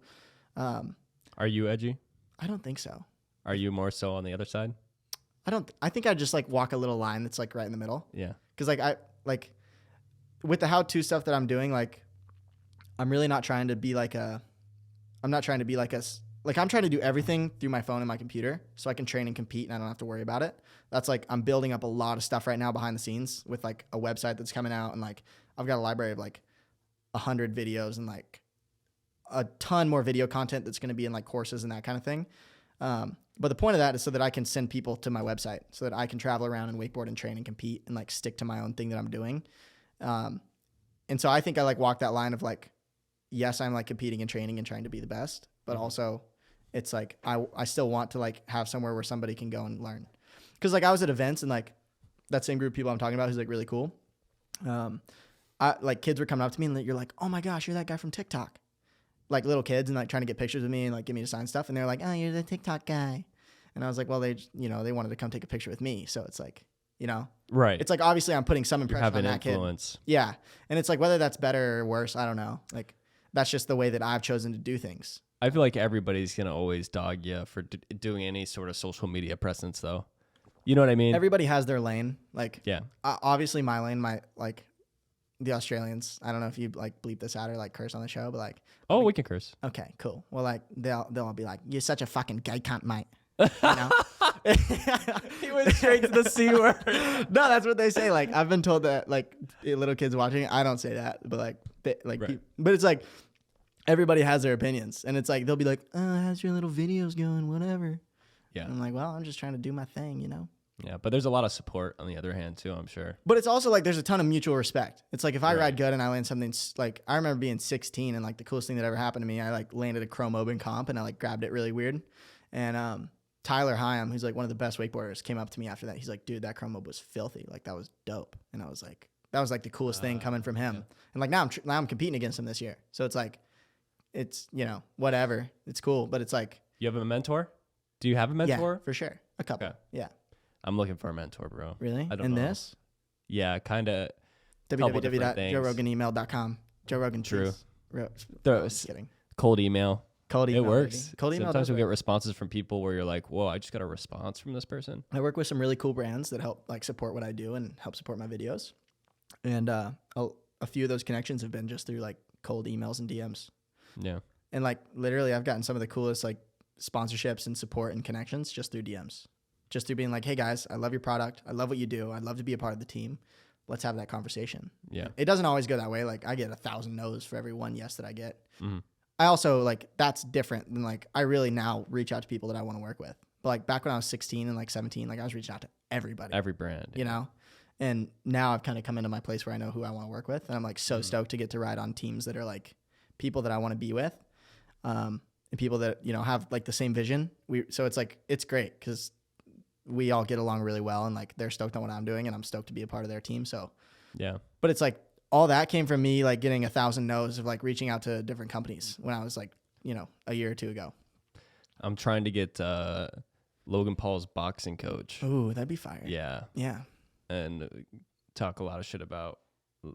Are you edgy? I don't think so. Are you more so on the other side? I think I just like walk a little line that's like right in the middle. Yeah. Cause like with the how-to stuff that I'm doing, like I'm really not trying to be like I'm trying to do everything through my phone and my computer so I can train and compete and I don't have to worry about it. That's like, I'm building up a lot of stuff right now behind the scenes with like a website that's coming out, and like, I've got a library of like 100 videos and like a ton more video content that's going to be in like courses and that kind of thing. But the point of that is so that I can send people to my website so that I can travel around and wakeboard and train and compete and like stick to my own thing that I'm doing. And so I think I like walk that line of like, yes, I'm like competing and training and trying to be the best, but also it's like, I still want to like have somewhere where somebody can go and learn. Cause like I was at events and like that same group of people I'm talking about who's like really cool. Like kids were coming up to me and you're like, oh my gosh, you're that guy from TikTok. Like little kids and like trying to get pictures of me and like get me to sign stuff. And they're like, oh, you're the TikTok guy. And I was like, well, they wanted to come take a picture with me. So it's like, right. It's like, obviously I'm putting some impression on that influence. kid. Yeah. And it's like, whether that's better or worse, I don't know. Like that's just the way that I've chosen to do things. I feel like everybody's going to always dog you for doing any sort of social media presence though. You know what I mean? Everybody has their lane. Like, yeah. Obviously my lane, like the Australians, I don't know if you like bleep this out or like curse on the show, but like, oh, we can curse. Okay, cool. Well, like they'll all be like, you're such a fucking gay cunt, mate. He went straight to the C word. No, that's what they say. Like I've been told that like little kids watching, I don't say that, but like, right. But it's like, everybody has their opinions and it's like, they'll be like, oh, how's your little videos going? Whatever. Yeah. And I'm like, well, I'm just trying to do my thing, Yeah, but there's a lot of support on the other hand too, I'm sure. But it's also like there's a ton of mutual respect. It's like if I right. ride good and I land something, like I remember being 16 and like the coolest thing that ever happened to me, I like landed a chrome open comp and I like grabbed it really weird. And Tyler Hyam, who's like one of the best wakeboarders, came up to me after that. He's like, dude, that chrome open was filthy. Like that was dope. And I was like, that was like the coolest thing coming from him. Yeah. And like now I'm competing against him this year. So it's like, it's, whatever. It's cool. But it's like. You have a mentor? Do you have a mentor? Yeah, for sure. A couple. Okay. Yeah. I'm looking for a mentor, bro. Really? I don't know. This? Yeah, kind of. www.joeroganemail.com. Joe Rogan. True. Just kidding. Cold email. Cold email. It works. Baby. Cold email. Sometimes we get responses from people where you're like, whoa, I just got a response from this person. I work with some really cool brands that help like support what I do and help support my videos. And a few of those connections have been just through like cold emails and DMs. Yeah. And like literally I've gotten some of the coolest like sponsorships and support and connections just through DMs. Just through being like, hey guys, I love your product. I love what you do. I'd love to be a part of the team. Let's have that conversation. Yeah. It doesn't always go that way. Like I get 1,000 no's for every one yes that I get. Mm-hmm. I also like, that's different than like, I really now reach out to people that I want to work with. But like back when I was 16 and like 17, like I was reaching out to everybody. Every brand. And now I've kind of come into my place where I know who I want to work with. And I'm like so stoked to get to ride on teams that are like people that I want to be with. And people that, have like the same vision. So it's like, it's great because we all get along really well and like they're stoked on what I'm doing and I'm stoked to be a part of their team. So yeah, but it's like all that came from me like getting 1,000 no's of like reaching out to different companies when I was like, a year or two ago. I'm trying to get Logan Paul's boxing coach. Ooh, that'd be fire. Yeah. Yeah. And talk a lot of shit about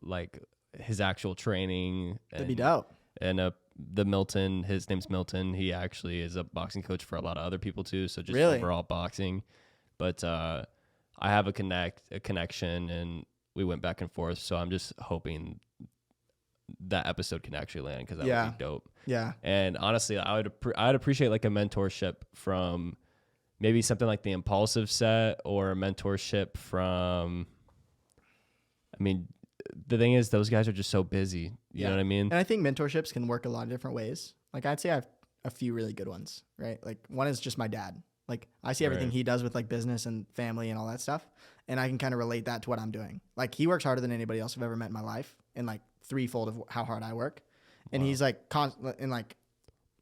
like his actual training. That'd be dope. And the Milton, his name's Milton. He actually is a boxing coach for a lot of other people too. So just overall boxing. But I have a connection, and we went back and forth. So I'm just hoping that episode can actually land because that would be dope. Yeah. And honestly, I'd appreciate like a mentorship from maybe something like the Impulsive set or a mentorship from. I mean, the thing is, those guys are just so busy. You know what I mean? And I think mentorships can work a lot of different ways. Like I'd say I have a few really good ones, right? Like one is just my dad. Like I see everything he does with like business and family and all that stuff. And I can kind of relate that to what I'm doing. Like he works harder than anybody else I've ever met in my life and like threefold of how hard I work. And he's like and like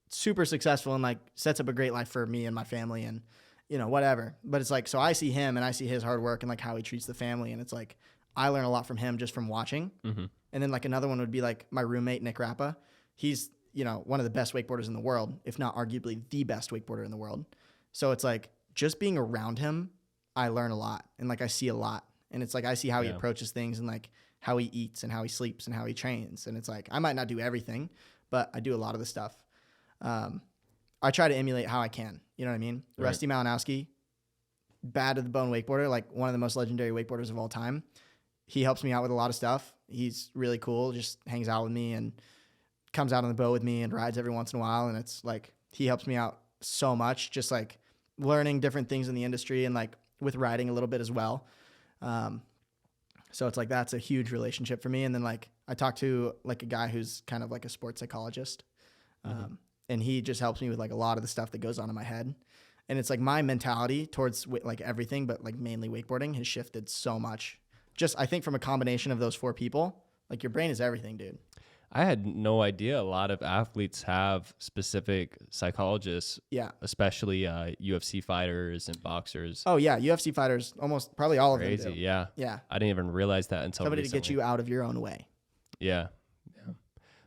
super successful and like sets up a great life for me and my family and, whatever. But it's like, so I see him and I see his hard work and like how he treats the family. And it's like, I learn a lot from him just from watching. Mm-hmm. And then like another one would be like my roommate, Nick Rappa. He's, one of the best wakeboarders in the world, if not arguably the best wakeboarder in the world. So it's like just being around him, I learn a lot and like I see a lot. And it's like I see how he approaches things and like how he eats and how he sleeps and how he trains. And it's like I might not do everything, but I do a lot of the stuff. I I try to emulate how I can. You know what I mean? Right. Rusty Malinowski, bad to the bone wakeboarder, like one of the most legendary wakeboarders of all time. He helps me out with a lot of stuff. He's really cool, just hangs out with me and comes out on the boat with me and rides every once in a while. And it's like, he helps me out so much, just like learning different things in the industry and like with riding a little bit as well. So it's like, that's a huge relationship for me. And then like, I talked to like a guy who's kind of like a sports psychologist. And he just helps me with like a lot of the stuff that goes on in my head. And it's like my mentality towards like everything, but like mainly wakeboarding has shifted so much. Just, I think from a combination of those 4 people, like your brain is everything, dude. I had no idea a lot of athletes have specific psychologists. Yeah. Especially UFC fighters and boxers. Oh yeah. UFC fighters, almost probably all Crazy. of them do. Yeah. Yeah. I didn't even realize that until Somebody recently. to get you out of your own way. Yeah.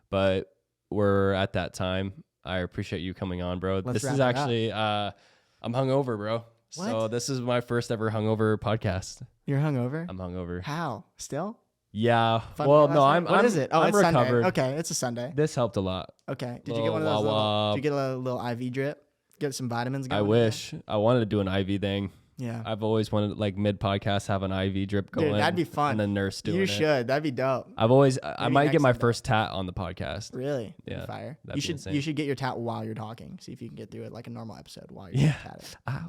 But we're at that time. I appreciate you coming on, bro. Let's this wrap is it actually, I'm hungover, bro. What? So this is my first ever hungover podcast. You're hungover? I'm hungover. How? Still? Yeah. Fun Well, night no, last I'm. night? What is it? Oh, I'm it's recovered. Sunday. Okay, it's a Sunday. This helped a lot. Okay. Did you get one of those? Did you get a little IV drip? Get some vitamins going? I wish. I wanted to do an IV thing. Yeah. I've always wanted, like, mid podcast, have an IV drip going. Dude, that'd be fun. And a nurse doing it. You should. That'd be dope. I've always. I Maybe might get next my Sunday. first tat on the podcast. Really? Yeah, Fire. that'd You be should. insane. You should get your tat while you're talking. See if you can get through it like a normal episode while you're tatted.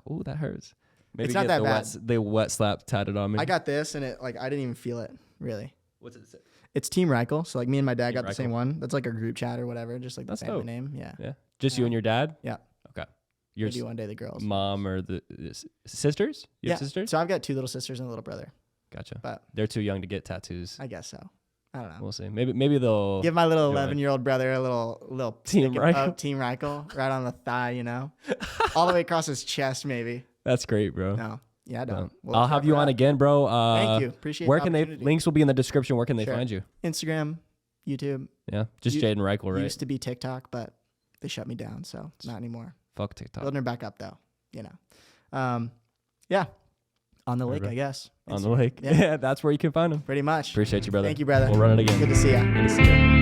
Oh, that hurts. Maybe It's not get that the bad. the wet slap tatted on me. I got this, and it like I didn't even feel it really. What's it say? It's Team Reichl. So like me and my dad Team got the same one. That's like our group chat or whatever. Just like the That's family dope. name. Yeah. Yeah. Just you and your dad? Yeah. Okay. Your Maybe one day the girls. mom or the sisters? You have sisters? So I've got 2 little sisters and a little brother. Gotcha. But They're too young to get tattoos. I guess so. I don't know. We'll see. Maybe they'll Give my little join. 11-year-old brother a little Team stick of- Reichl. Team Reichl right on the thigh, you know, all the way across his chest, maybe. That's great, bro. No, yeah, I don't. Well, I'll let's have wrap you it on up. again, bro. Thank you. Appreciate. Where the can they? opportunity. Links will be in the description. Where can they Sure. find you? Instagram, YouTube. Yeah, just You- Jaden Reichl, right? Used to be TikTok, but they shut me down, so not anymore. Fuck TikTok. Building her back up though, you know. Yeah, on the lake, Right. I guess. On the Instagram. lake. Yeah. Yeah, that's where you can find them. Pretty much. Appreciate you, brother. Thank you, brother. We'll run it again. Good to see ya. Good to see you.